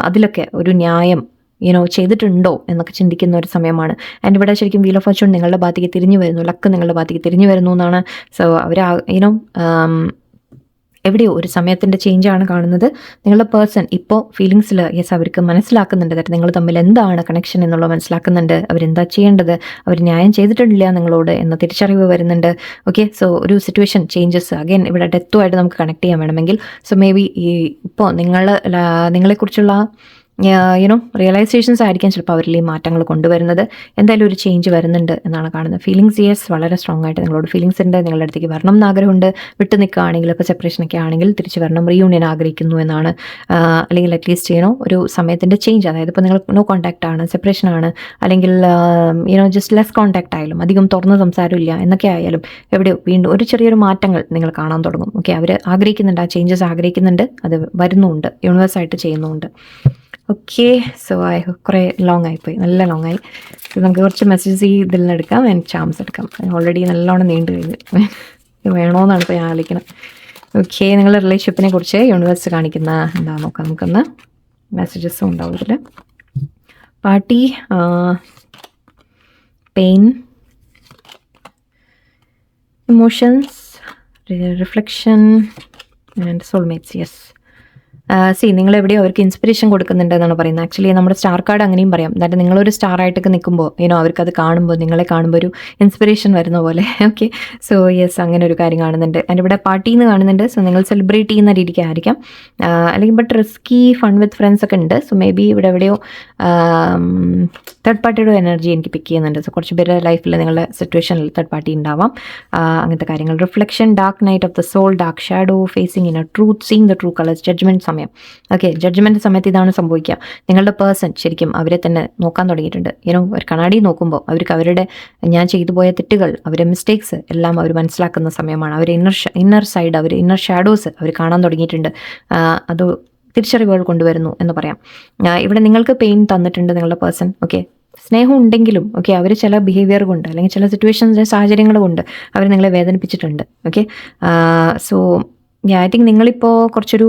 അതിലൊക്കെ ഒരു ന്യായം ചെയ്തിട്ടുണ്ടോ എന്നൊക്കെ ചിന്തിക്കുന്ന ഒരു സമയമാണ്. ആൻഡ് ഇവിടെ ശരിക്കും വീൽ ഓഫ് ഫോർച്യൂൺ നിങ്ങളുടെ ഭാഗത്തേക്ക് തിരിഞ്ഞു വരുന്നു, ലക്ക് നിങ്ങളുടെ ഭാഗത്തേക്ക് തിരിഞ്ഞു വരുന്നു എന്നാണ്. സോ അവർ എവിടെയോ ഒരു സമയത്തിൻ്റെ ചേഞ്ചാണ് കാണുന്നത്. നിങ്ങളുടെ പേഴ്സൺ ഇപ്പോൾ ഫീലിങ്സിൽ യെസ് അവർക്ക് മനസ്സിലാക്കുന്നുണ്ട്, that നിങ്ങൾ തമ്മിൽ എന്താണ് കണക്ഷൻ എന്നുള്ളത് മനസ്സിലാക്കുന്നുണ്ട്. അവരെന്താ ചെയ്യേണ്ടത്, അവർ ന്യായം ചെയ്തിട്ടില്ല നിങ്ങളോട് എന്ന തിരിച്ചറിവ് വരുന്നുണ്ട്. ഓക്കെ, സോ ഒരു സിറ്റുവേഷൻ ചേഞ്ചസ് അഗൈൻ ഇവിടെ ഡെത്തുമായിട്ട് നമുക്ക് കണക്ട് ചെയ്യാൻ വേണമെങ്കിൽ. സോ മേ ബി ഇപ്പോൾ നിങ്ങളെക്കുറിച്ചുള്ള റിയലൈസേഷൻസ് ആയിരിക്കാം ചിലപ്പോൾ അവരിൽ ഈ മാറ്റങ്ങൾ കൊണ്ടുവരുന്നത്. എന്തായാലും ഒരു ചേഞ്ച് വരുന്നുണ്ട് എന്നാണ് കാണുന്നത്. ഫീലിങ്സ് യെസ് വളരെ സ്ട്രോങ് ആയിട്ട് നിങ്ങളോട് ഫീലിങ്സ് ഉണ്ട്. നിങ്ങളുടെ അടുത്തേക്ക് വരണം എന്ന് ആഗ്രഹമുണ്ട്. വിട്ടു നിൽക്കുകയാണെങ്കിൽ, ഇപ്പോൾ സെപ്പറേഷനൊക്കെ ആണെങ്കിൽ തിരിച്ച് വരണം, റീയൂണിയൻ ആഗ്രഹിക്കുന്നു എന്നാണ്. അല്ലെങ്കിൽ അറ്റ്ലീസ്റ്റ് ഒരു സമയത്തിൻ്റെ ചേഞ്ച്, അതായത് ഇപ്പോൾ നിങ്ങൾ നോ കോൺടാക്റ്റ് ആണ്, സെപ്പറേഷൻ ആണ്, അല്ലെങ്കിൽ ജസ്റ്റ് ലെസ് കോൺടാക്റ്റ് ആയാലും, അധികം തുറന്ന് സംസാരമില്ല എന്നൊക്കെ ആയാലും എവിടെയോ വീണ്ടും ഒരു ചെറിയൊരു മാറ്റങ്ങൾ നിങ്ങൾ കാണാൻ തുടങ്ങും. ഓക്കെ, അവർ ആഗ്രഹിക്കുന്നുണ്ട്, ആ ചേഞ്ചസ് ആഗ്രഹിക്കുന്നുണ്ട്, അത് വരുന്നുമുണ്ട്, യൂണിവേഴ്സായിട്ട് ചെയ്യുന്നുമുണ്ട്. ഓക്കെ, സോ കുറേ ലോങ് ആയിപ്പോയി, നല്ല ലോങ് ആയി. നമുക്ക് കുറച്ച് മെസ്സേജസ് ഇതിൽ നിന്ന് എടുക്കാം, ആൻഡ് ചാംസ് എടുക്കാം. ഓൾറെഡി നല്ലോണം നീണ്ടു കഴിഞ്ഞു, വേണമെന്നാണ് ഇപ്പോൾ ഞാൻ ആലോചിക്കണം. ഓക്കെ, നിങ്ങളുടെ റിലേഷൻഷിപ്പിനെ കുറിച്ച് യൂണിവേഴ്സ് കാണിക്കുന്ന എന്താ നോക്കാം നമുക്കൊന്ന്. മെസ്സേജസും ഉണ്ടാവും ഇതിൽ. Party, pain, emotions, reflection and soulmates. Yes, നിങ്ങൾ എവിടെയോ അവർക്ക് ഇൻസ്പിറേഷൻ കൊടുക്കുന്നുണ്ട് എന്നാണ് പറയുന്നത്. ആക്ച്വലി നമ്മുടെ സ്റ്റാർ കാർഡ് അങ്ങനെയും പറയാം. അതായത് നിങ്ങളൊരു സ്റ്റാർ ആയിട്ടൊക്കെ നിൽക്കുമ്പോൾ അവർക്കത് കാണുമ്പോൾ, നിങ്ങളെ കാണുമ്പോൾ ഒരു ഇൻസ്പിറേഷൻ വരുന്ന പോലെ. ഓക്കെ, സോ യെസ്, അങ്ങനെ ഒരു കാര്യം കാണുന്നുണ്ട്. ആൻഡ് ഇവിടെ പാർട്ടി എന്ന് കാണുന്നുണ്ട്. സോ നിങ്ങൾ സെലിബ്രേറ്റ് ചെയ്യുന്ന രീതിക്കായിരിക്കാം, അല്ലെങ്കിൽ but risky fun with friends ഒക്കെ ഉണ്ട്. സോ മേ ബി ഇവിടെ എവിടെയോ തേർഡ് പാർട്ടിയുടെ എനർജി എനിക്ക് പിക്ക് ചെയ്യുന്നുണ്ട്. സോ കുറച്ച് പേരുടെ ലൈഫിൽ നിങ്ങളുടെ സിറ്റുവേഷനിൽ തേർഡ് പാർട്ടി ഉണ്ടാവാം. അങ്ങനത്തെ കാര്യങ്ങൾ. Reflection, dark night of the soul, dark shadow, facing in a truth, seeing the true colours, judgement സമയം. ഓക്കെ, ജഡ്ജ്മെൻറ്റ് സമയത്ത് ഇതാണ് സംഭവിക്കുക. നിങ്ങളുടെ പേഴ്സൺ ശരിക്കും അവരെ തന്നെ നോക്കാൻ തുടങ്ങിയിട്ടുണ്ട്. ഒരു കണ്ണാടി നോക്കുമ്പോൾ അവർക്ക് അവരുടെ ഞാൻ ചെയ്തു പോയ തെറ്റുകൾ, അവരുടെ മിസ്റ്റേക്സ് എല്ലാം അവർ മനസ്സിലാക്കുന്ന സമയമാണ്. അവർ ഇന്നർ സൈഡ്, അവർ ഇന്നർ ഷാഡോസ് അവർ കാണാൻ തുടങ്ങിയിട്ടുണ്ട്. അത് തിരിച്ചറിവുകൾ കൊണ്ടുവരുന്നു എന്ന് പറയാം. ഇവിടെ നിങ്ങൾക്ക് പെയിൻ തന്നിട്ടുണ്ട് നിങ്ങളുടെ പേഴ്സൺ. ഓക്കെ, സ്നേഹം ഉണ്ടെങ്കിലും ഓക്കെ അവർ ചില ബിഹേവിയർ കൊണ്ട് അല്ലെങ്കിൽ ചില സിറ്റുവേഷൻസ്, സാഹചര്യങ്ങൾ കൊണ്ട് അവർ നിങ്ങളെ വേദനിപ്പിച്ചിട്ടുണ്ട്. ഓക്കെ, സോ ഐ തിങ്ക് നിങ്ങളിപ്പോൾ കുറച്ചൊരു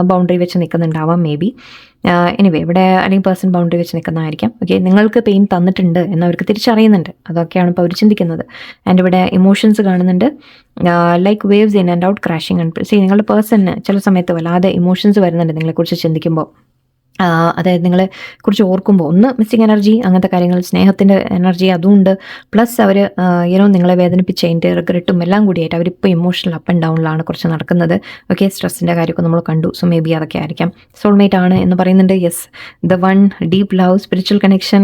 ബൗണ്ടറി വെച്ച് നിൽക്കുന്നുണ്ടാവാം മേ ബി. എനിവേ ഇവിടെ അല്ലെങ്കിൽ പേഴ്സൺ ബൗണ്ടറി വെച്ച് നിൽക്കുന്നതായിരിക്കാം. ഓക്കെ, നിങ്ങൾക്ക് പെയിൻ തന്നിട്ടുണ്ട് എന്നവർക്ക് തിരിച്ചറിയുന്നുണ്ട്. അതൊക്കെയാണ് ഇപ്പോൾ അവർ ചിന്തിക്കുന്നത്. ആൻഡ് ഇവിടെ ഇമോഷൻസ് കാണുന്നുണ്ട്, like waves in and out crashing and നിങ്ങളുടെ പേഴ്സണിന് ചില സമയത്ത് വല്ലാതെ ഇമോഷൻസ് വരുന്നുണ്ട് നിങ്ങളെക്കുറിച്ച് ചിന്തിക്കുമ്പോൾ. അതായത് നിങ്ങളെ കുറിച്ച് ഓർക്കുമ്പോൾ ഒന്ന് മിസ്സിങ് എനർജി, അങ്ങനത്തെ കാര്യങ്ങൾ, സ്നേഹത്തിൻ്റെ എനർജി അതുണ്ട്. പ്ലസ് അവർ നിങ്ങളെ വേദനിപ്പിച്ചതിൻ്റെ റിഗ്രറ്റും എല്ലാം കൂടിയായിട്ട് അവരിപ്പോൾ ഇമോഷണൽ അപ്പ് ആൻഡ് ഡൗണിലാണ് കുറച്ച് നടക്കുന്നത്. ഓക്കെ, സ്ട്രെസ്സിൻ്റെ കാര്യമൊക്കെ നമ്മൾ കണ്ടു. സോ മേ ബി അതൊക്കെ ആയിരിക്കാം. സോൾമേറ്റ് ആണ് എന്ന് പറയുന്നുണ്ട്. Yes, the one, deep love, spiritual connection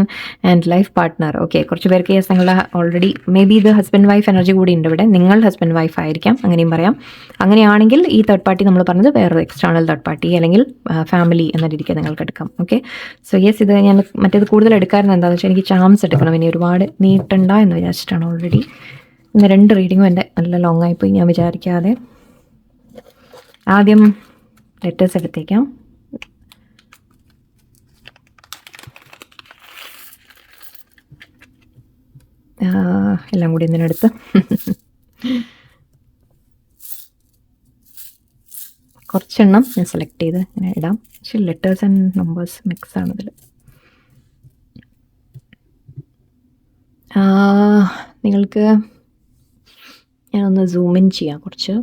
and life partner. Okay, കുറച്ച് പേർക്ക് യെസ് നിങ്ങളുടെ ഓൾറെഡി മേ ബി ഇത് ഹസ്ബൻഡ് വൈഫ് എനർജി കൂടി ഉണ്ട് ഇവിടെ. നിങ്ങൾ ഹസ്ബൻഡ് വൈഫ് ആയിരിക്കാം, അങ്ങനെയും പറയാം. അങ്ങനെയാണെങ്കിൽ ഈ തേർഡ് പാർട്ടി നമ്മൾ പറഞ്ഞത് വേറൊരു എക്സ്റ്റേണൽ തേർഡ് പാർട്ടി അല്ലെങ്കിൽ ഫാമിലി എന്ന രീതിക്ക് നിങ്ങൾക്ക് എടുക്കാം. ഓക്കെ, സോ യെസ്, ഇത് ഞാൻ മറ്റേത് കൂടുതൽ എടുക്കാറുണ്ട്. എന്താണെന്ന് വെച്ചാൽ എനിക്ക് ചാംസ് എടുക്കണം, ഇനി ഒരുപാട് നീട്ടണ്ട എന്ന് വിചാരിച്ചിട്ടാണ്. ഓൾറെഡി ഇന്ന് 2 റീഡിങ്ങും എൻ്റെ നല്ല ലോങ് ആയിപ്പോയി ഞാൻ വിചാരിക്കാതെ. ആദ്യം ലെറ്റേഴ്സ് എടുത്തേക്കാം. എല്ലാം കൂടി ഇതിനടുത്ത് കുറച്ചെണ്ണം ഞാൻ സെലക്ട് ചെയ്ത് ഇങ്ങനെ ഇടാം. പക്ഷേ ലെറ്റേഴ്സ് ആൻഡ് നമ്പേഴ്സ് മിക്സ് ആണിതിൽ. നിങ്ങൾക്ക് ഞാനൊന്ന് സൂം ഇൻ ചെയ്യാം കുറച്ച്.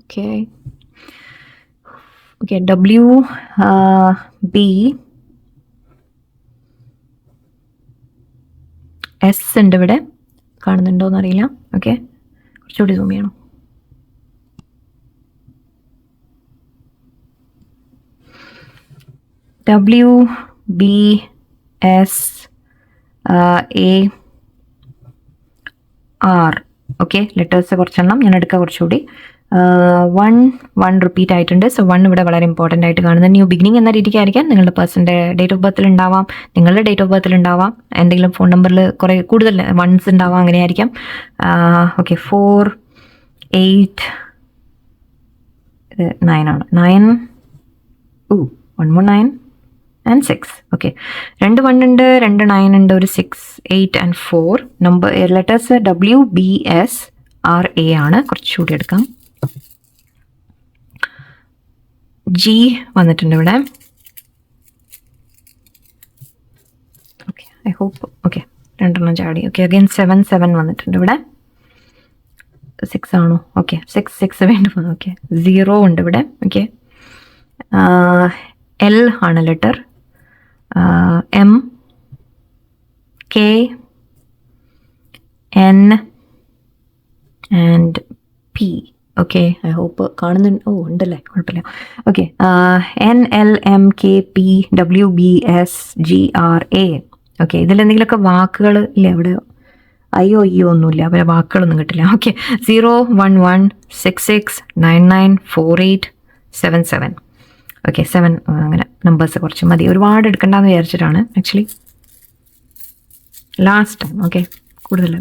ഓക്കെ, ഓക്കെ, WBS ഉണ്ട് ഇവിടെ, കാണുന്നുണ്ടോയെന്നറിയില്ല. ഓക്കെ, കുറച്ചുകൂടി സൂം ചെയ്യണം. WBSAR. ഓക്കെ, ലെറ്റേഴ്സ് കുറച്ചെണ്ണം ഞാൻ എടുക്കുക കുറച്ചുകൂടി. 1 റിപ്പീറ്റ് ആയിട്ടുണ്ട്. സോ 1 ഇവിടെ വളരെ ഇമ്പോർട്ടൻ്റ് ആയിട്ട് കാണുന്നത് ന്യൂ ബിഗിനിങ് എന്ന രീതിക്കായിരിക്കാം. നിങ്ങളുടെ പേഴ്സൻ്റെ ഡേറ്റ് ഓഫ് ബർത്തിൽ ഉണ്ടാവാം, നിങ്ങളുടെ ഡേറ്റ് ഓഫ് ബർത്തിൽ ഉണ്ടാവാം, എന്തെങ്കിലും ഫോൺ നമ്പറിൽ കുറേ കൂടുതൽ 1s ഉണ്ടാവാം, അങ്ങനെയായിരിക്കാം. ഓക്കെ, 4, 8, ഇത് 9 ആണ്. 9, 1 more 9 and 6. ഓക്കെ, 2 1 ഉണ്ട്, 2 9 ഉണ്ട്, ഒരു 6, 8 and 4. നമ്പർ ലെറ്റേഴ്സ് WBSRA ആണ്. കുറച്ചുകൂടി എടുക്കാം. G വന്നിട്ടുണ്ട് ഇവിടെ. Okay, I hope. ഓക്കെ, 2 ചാടി. ഓക്കെ, അഗൈൻ 7 വന്നിട്ടുണ്ട് ഇവിടെ. 6 ആണോ? ഓക്കെ, 6 വീണ്ടും. ഓക്കെ, 0 ഉണ്ട് ഇവിടെ. ഓക്കെ, L ആണ് ലെറ്റർ. M, K, N and P. Okay, I hope കാണുന്നുണ്ട്. ഉണ്ടല്ലേ, കുഴപ്പമില്ല. Okay, NLMKPWBSGRA. ഓക്കെ, ഇതിലെന്തെങ്കിലുമൊക്കെ വാക്കുകൾ ഇല്ലേ അവിടെ? അയ്യോ ഒന്നുമില്ല, അവരെ വാക്കുകളൊന്നും കിട്ടില്ല. ഓക്കെ, 0 1 1 6 6 9 9 4 8 7 7. ഓക്കെ, 7 അങ്ങനെ നമ്പേഴ്സ് കുറച്ച് മതി, ഒരുപാട് എടുക്കണ്ടെന്ന് വിചാരിച്ചിട്ടാണ് ആക്ച്വലി ലാസ്റ്റ് ടൈം. ഓക്കെ, കൂടുതൽ.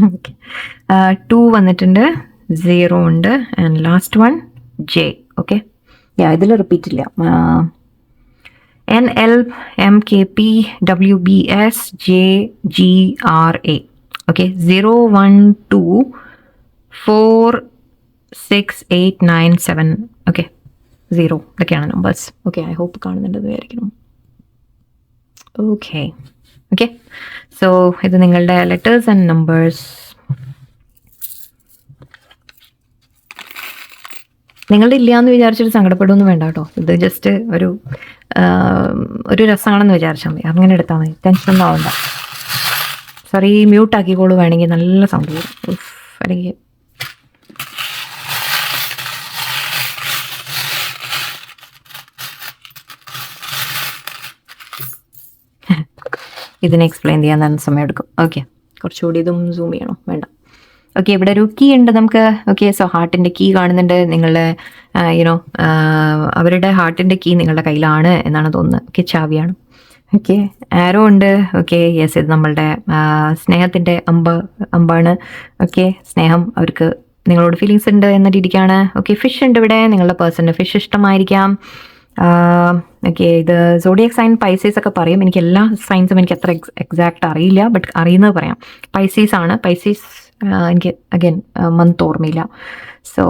ഓക്കെ, 2 വന്നിട്ടുണ്ട്, 0 ഉണ്ട്, ആൻഡ് ലാസ്റ്റ് 1 J. ഓക്കെ, ഇതിൽ റിപ്പീറ്റ് ഇല്ല. NLMKPWBSJGRA. ഓക്കെ, 0 1 2 4 6 8 9 7. ഓക്കെ, 0 ഇതൊക്കെയാണ് നമ്പേഴ്സ്. ഓക്കെ, ഐ ഹോപ്പ് കാണുന്നുണ്ടെന്ന് വിചാരിക്കണം. ഓക്കെ, ഓക്കെ, സോ ഇത് നിങ്ങളുടെ ലെറ്റേഴ്സ് ആൻഡ് നമ്പേഴ്സ്. നിങ്ങളുടെ ഇല്ലയെന്ന് വിചാരിച്ചിട്ട് സങ്കടപ്പെടുമെന്ന് വേണ്ട കേട്ടോ. ഇത് ജസ്റ്റ് ഒരു രസമാണെന്ന് വിചാരിച്ചാൽ മതി, അങ്ങനെ എടുത്താൽ മതി, ടെൻഷനൊന്നും ആവണ്ട. സോറി, മ്യൂട്ടാക്കിക്കോളൂ വേണമെങ്കിൽ, നല്ല സൗണ്ട് വരും. അല്ലെങ്കിൽ ഇതിനെ എക്സ്പ്ലെയിൻ ചെയ്യാൻ തന്നെ സമയമെടുക്കും. ഓക്കെ, കുറച്ചുകൂടി ഇതും സൂം ചെയ്യണോ? വേണ്ട. ഓക്കെ, ഇവിടെ ഒരു കീ ഉണ്ട് നമുക്ക്. ഓക്കെ, സോ ഹാർട്ടിൻ്റെ കീ കാണുന്നുണ്ട്. നിങ്ങളുടെ യുനോ അവരുടെ ഹാർട്ടിൻ്റെ കീ നിങ്ങളുടെ കയ്യിലാണ് എന്നാണ് തോന്നുന്നത്. ഓക്കെ, ചാവിയാണ്. ഓക്കെ, ആരോ ഉണ്ട്. ഓക്കെ, യെസ്, ഇത് നമ്മളുടെ സ്നേഹത്തിൻ്റെ അമ്പാണ്. ഓക്കെ, സ്നേഹം, അവർക്ക് നിങ്ങളോട് ഫീലിങ്സ് ഉണ്ട് എന്ന രീതിക്കാണ്. ഓക്കെ, ഫിഷ് ഉണ്ട് ഇവിടെ. നിങ്ങളുടെ പേഴ്സണിന് ഫിഷ് ഇഷ്ടമായിരിക്കാം. ഓക്കെ, ഇത് സോഡിയക് സൈൻ പൈസീസ് ഒക്കെ പറയും. എനിക്ക് എല്ലാ സൈൻസും എനിക്ക് അത്ര എക്സാക്റ്റ് അറിയില്ല, ബട്ട് അറിയുന്നത് പറയാം. പൈസീസ് ആണ്. പൈസീസ് എനിക്ക് അഗൈൻ മന്ത് ഓർമ്മയില്ല. സോ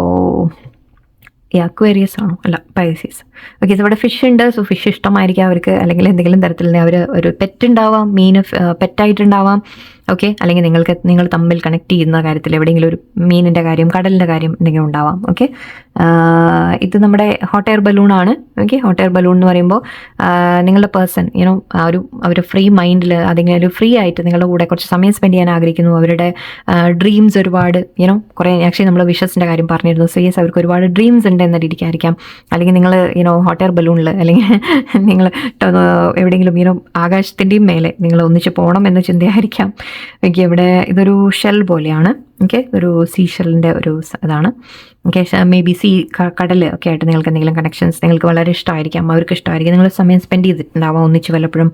അക്വേറിയസ് ആണോ? അല്ല, പൈസീസ്. ഓക്കെ, ഇവിടെ ഫിഷ് ഉണ്ട്. സോ ഫിഷ് ഇഷ്ടമായിരിക്കാം അവർക്ക്. അല്ലെങ്കിൽ എന്തെങ്കിലും തരത്തിൽ അവർ ഒരു പെറ്റ് ഉണ്ടാവാം, മീൻ പെറ്റായിട്ടുണ്ടാവാം. ഓക്കെ, അല്ലെങ്കിൽ നിങ്ങൾ തമ്മിൽ കണക്ട് ചെയ്യുന്ന കാര്യത്തിൽ എവിടെയെങ്കിലും ഒരു മീനിൻ്റെ കാര്യം, കടലിൻ്റെ കാര്യം എന്തെങ്കിലും ഉണ്ടാവാം. ഓക്കെ, ഇത് നമ്മുടെ ഹോട്ട് എയർ ബലൂൺ ആണ്. ഓക്കെ, ഹോട്ട് എയർ ബലൂൺ എന്ന് പറയുമ്പോൾ നിങ്ങളുടെ പേഴ്സൺ യുനോ അവർ ഫ്രീ മൈൻഡിൽ അതിങ്ങനെ ഒരു ഫ്രീ ആയിട്ട് നിങ്ങളുടെ കൂടെ കുറച്ച് സമയം സ്പെൻഡ് ചെയ്യാൻ ആഗ്രഹിക്കുന്നു. അവരുടെ ഡ്രീംസ് ഒരുപാട് യുനോ കുറേ ആക്ച്വലി നമ്മൾ വിഷസിൻ്റെ കാര്യം പറഞ്ഞിരുന്നു. സോ യെസ്, അവർക്ക് ഒരുപാട് ഡ്രീംസ് ഉണ്ട് എന്ന രീതിക്കായിരിക്കാം. അല്ലെങ്കിൽ നിങ്ങൾ യുനോ ഹോട്ട് എയർ ബലൂണിൽ അല്ലെങ്കിൽ നിങ്ങൾ എവിടെയെങ്കിലും യുനോ ആകാശത്തിൻ്റെയും മേലെ നിങ്ങൾ ഒന്നിച്ച് പോകണം എന്ന ചിന്തയായിരിക്കാം. ഓക്കെ, ഇവിടെ ഇതൊരു ഷെൽ പോലെയാണ്. ഓക്കെ, ഒരു സീ ഷെല്ലിൻ്റെ ഒരു ഇതാണ്. ഓക്കെ, മേ ബി കടൽ ഒക്കെ ആയിട്ട് നിങ്ങൾക്ക് എന്തെങ്കിലും കണക്ഷൻസ് നിങ്ങൾക്ക് വളരെ ഇഷ്ടമായിരിക്കാം, അവർക്ക് ഇഷ്ടമായിരിക്കും. നിങ്ങൾ സമയം സ്പെൻഡ് ചെയ്തിട്ടുണ്ടാവാം ഒന്നിച്ച് വല്ലപ്പോഴും.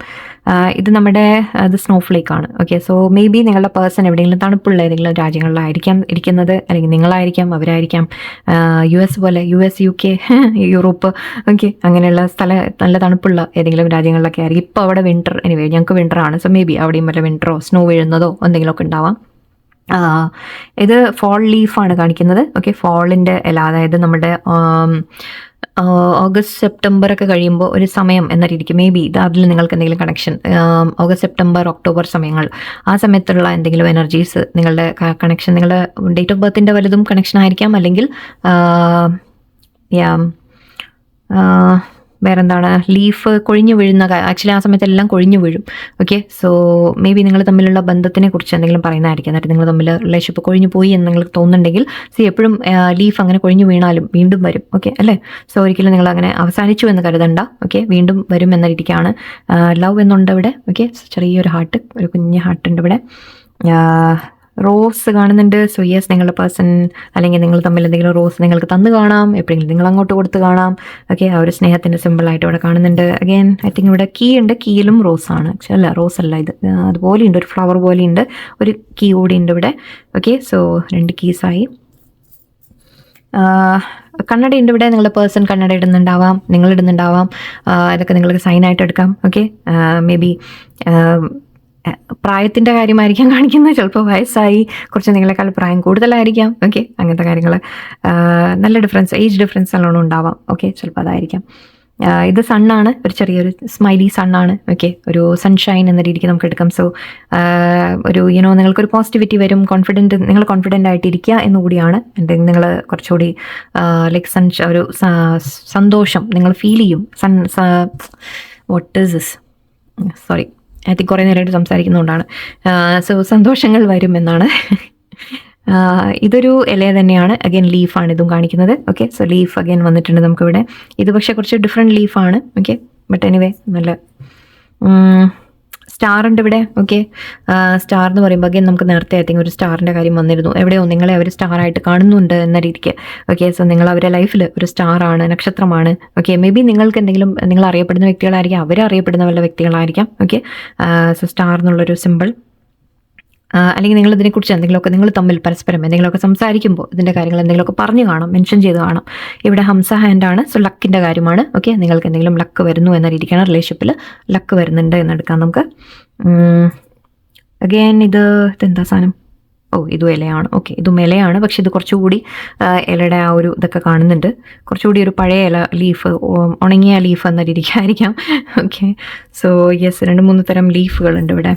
ഇത് നമ്മുടെ അത് സ്നോഫ്ലേക്ക് ആണ്. ഓക്കെ, സോ മേ ബി നിങ്ങളുടെ പേഴ്സൺ എവിടെയെങ്കിലും തണുപ്പുള്ള ഏതെങ്കിലും രാജ്യങ്ങളിലായിരിക്കാം ഇരിക്കുന്നത്, അല്ലെങ്കിൽ നിങ്ങളായിരിക്കാം, അവരായിരിക്കാം. US പോലെ US UK യൂറോപ്പ്, ഓക്കെ, അങ്ങനെയുള്ള നല്ല തണുപ്പുള്ള ഏതെങ്കിലും രാജ്യങ്ങളിലൊക്കെ ആയിരിക്കും. ഇപ്പോൾ അവിടെ വിൻ്റർ, എനിവേ ഞങ്ങൾക്ക് വിൻ്ററാണ്. സോ മേ ബി അവിടെയും വല്ല വിൻ്ററോ സ്നോ വീഴുന്നതോ എന്തെങ്കിലുമൊക്കെ ഉണ്ടാവാം. ഇത് ഫോൾ ലീഫാണ് കാണിക്കുന്നത്. ഓക്കെ, ഫോളിൻ്റെ ഇല, അതായത് നമ്മുടെ ഓഗസ്റ്റ് സെപ്റ്റംബർ ഒക്കെ കഴിയുമ്പോൾ ഒരു സമയം എന്ന രീതിക്ക് മേ ബി ഇത് അതിൽ നിങ്ങൾക്ക് എന്തെങ്കിലും കണക്ഷൻ, ഓഗസ്റ്റ് സെപ്റ്റംബർ ഒക്ടോബർ സമയങ്ങൾ, ആ സമയത്തുള്ള എന്തെങ്കിലും എനർജീസ് നിങ്ങളുടെ കണക്ഷൻ, നിങ്ങളുടെ ഡേറ്റ് ഓഫ് ബർത്തിൻ്റെ വലുതും കണക്ഷൻ ആയിരിക്കാം. അല്ലെങ്കിൽ വേറെന്താണ്, ലീഫ് കൊഴിഞ്ഞു വീഴുന്ന, ആക്ച്വലി ആ സമയത്ത് എല്ലാം കൊഴിഞ്ഞു വീഴും. ഓക്കെ, സോ മേ ബി നിങ്ങൾ തമ്മിലുള്ള ബന്ധത്തിനെ കുറിച്ച് എന്തെങ്കിലും പറയുന്നതായിരിക്കും. എന്നിട്ട് നിങ്ങൾ തമ്മിൽ റിലേഷൻഷിപ്പ് കൊഴിഞ്ഞു പോയി എന്ന് നിങ്ങൾക്ക് തോന്നുന്നുണ്ടെങ്കിൽ, എപ്പോഴും ലീഫ് അങ്ങനെ കൊഴിഞ്ഞു വീണാലും വീണ്ടും വരും. ഓക്കെ അല്ലേ? സോ ഒരിക്കലും നിങ്ങൾ അങ്ങനെ അവസാനിച്ചു എന്ന് കരുതണ്ട. ഓക്കെ, വീണ്ടും വരും എന്ന രീതിക്കാണ്. ലവ് എന്നുണ്ട് ഇവിടെ. ഓക്കെ, ചെറിയൊരു ഹാർട്ട്, ഒരു കുഞ്ഞ് ഹാർട്ട് ഉണ്ട് ഇവിടെ. റോസ് കാണുന്നുണ്ട്. സോ യെസ്, നിങ്ങളുടെ പേഴ്സൺ അല്ലെങ്കിൽ നിങ്ങൾ തമ്മിൽ എന്തെങ്കിലും റോസ് നിങ്ങൾക്ക് തന്നു കാണാം, എപ്പോഴെങ്കിലും നിങ്ങൾ അങ്ങോട്ട് കൊടുത്ത് കാണാം. ഓക്കെ, ആ ഒരു സ്നേഹത്തിൻ്റെ സിമ്പിളായിട്ട് ഇവിടെ കാണുന്നുണ്ട്. അഗെയിൻ ഐ തിങ്ക് ഇവിടെ കീ ഉണ്ട്. കീയിലും റോസാണ്. അല്ല, റോസ് അല്ല, ഇത് അതുപോലെയുണ്ട്, ഒരു ഫ്ലവർ പോലെയുണ്ട്. ഒരു കീ കൂടി ഉണ്ട് ഇവിടെ. Okay, so 2 കീസായി. കണ്ണട ഉണ്ട് ഇവിടെ. നിങ്ങളുടെ പേഴ്സൺ കണ്ണട ഇടുന്നുണ്ടാവാം, നിങ്ങൾ ഇടുന്നുണ്ടാവാം. ഇതൊക്കെ നിങ്ങൾക്ക് സൈനായിട്ട് എടുക്കാം. ഓക്കെ, മേ ബി പ്രായത്തിൻ്റെ കാര്യമായിരിക്കാം കാണിക്കുന്നത്. ചിലപ്പോൾ വയസ്സായി, കുറച്ച് നിങ്ങളെക്കാൾ പ്രായം കൂടുതലായിരിക്കാം. ഓക്കെ, അങ്ങനത്തെ കാര്യങ്ങൾ. നല്ല ഡിഫറൻസ്, ഏജ് ഡിഫറൻസ് നല്ലോണം ഉണ്ടാവാം. ഓക്കെ, ചിലപ്പോൾ അതായിരിക്കാം. ഇത് സണ്ണാണ്, ഒരു ചെറിയൊരു സ്മൈലി സണ്ണാണ്. ഓക്കെ, ഒരു സൺഷൈൻ എന്ന രീതിക്ക് നമുക്ക് എടുക്കാം. സോ ഒരു നിങ്ങൾക്കൊരു പോസിറ്റിവിറ്റി വരും, നിങ്ങൾ കോൺഫിഡൻ്റ് ആയിട്ടിരിക്കുക എന്നുകൂടിയാണ്. നിങ്ങൾ കുറച്ചുകൂടി ലൈക്ക് ഒരു സന്തോഷം നിങ്ങൾ ഫീൽ ചെയ്യും. What is this, sorry, I think കുറേ നേരമായിട്ട് സംസാരിക്കുന്നതുകൊണ്ടാണ്. സോ സന്തോഷങ്ങൾ വരുമെന്നാണ്. ഇതൊരു ഇല തന്നെയാണ്. അഗൈൻ ലീഫാണ് ഇതും കാണിക്കുന്നത്. ഓക്കെ, സോ ലീഫ് അഗൈൻ വന്നിട്ടുണ്ട് നമുക്കിവിടെ. ഇത് പക്ഷേ കുറച്ച് ഡിഫറെൻറ്റ് ലീഫാണ്. ഓക്കെ, ബട്ട് എനിവേ നല്ല സ്റ്റാർ ഉണ്ട് ഇവിടെ. ഓക്കെ, സ്റ്റാർ എന്ന് പറയുമ്പോൾ അഗൈൻ നമുക്ക് നേരത്തെ ഐ തിങ്ക് ഒരു സ്റ്റാറിൻ്റെ കാര്യം വന്നിരുന്നു. എവിടെയോ നിങ്ങളെ അവർ സ്റ്റാറായിട്ട് കാണുന്നുണ്ട് എന്ന രീതിക്ക്. ഓക്കെ, സോ നിങ്ങൾ അവരുടെ ലൈഫിൽ ഒരു സ്റ്റാറാണ്, നക്ഷത്രമാണ്. ഓക്കെ, മേ ബി നിങ്ങൾക്ക് എന്തെങ്കിലും നിങ്ങൾ അറിയപ്പെടുന്ന വ്യക്തികളായിരിക്കാം, അവരറിയപ്പെടുന്ന വല്ല വ്യക്തികളായിരിക്കാം. ഓക്കെ, സോ സ്റ്റാർ എന്നുള്ളൊരു സിമ്പിൾ. അല്ലെങ്കിൽ നിങ്ങൾ ഇതിനെക്കുറിച്ച് എന്തെങ്കിലുമൊക്കെ നിങ്ങൾ തമ്മിൽ പരസ്പരം എന്തെങ്കിലുമൊക്കെ സംസാരിക്കുമ്പോൾ ഇതിൻ്റെ കാര്യങ്ങൾ എന്തെങ്കിലുമൊക്കെ പറഞ്ഞു കാണാം, മെൻഷൻ ചെയ്ത് കാണാം. ഇവിടെ ഹംസ ഹാൻഡാണ്. സോ ലക്കിൻ്റെ കാര്യമാണ്. ഓക്കെ, നിങ്ങൾക്ക് എന്തെങ്കിലും ലക്ക് വരുന്നു എന്ന രീതിക്കാണ്. റിലേഷൻഷിപ്പിൽ ലക്ക് വരുന്നുണ്ട് എന്നെടുക്കാം നമുക്ക്. അഗൈൻ ഇതെന്താ സാധനം? ഇതും ഇലയാണ്. ഓക്കെ, ഇതും ഇലയാണ്. പക്ഷെ ഇത് കുറച്ചുകൂടി ഇലയുടെ ആ ഒരു ഇതൊക്കെ കാണുന്നുണ്ട്. കുറച്ചുകൂടി ഒരു പഴയ ഇല, ലീഫ്, ഉണങ്ങിയ ലീഫ് എന്ന രീതിക്കായിരിക്കാം. ഓക്കെ, സോ യെസ്, 2-3 തരം ലീഫുകളുണ്ട് ഇവിടെ.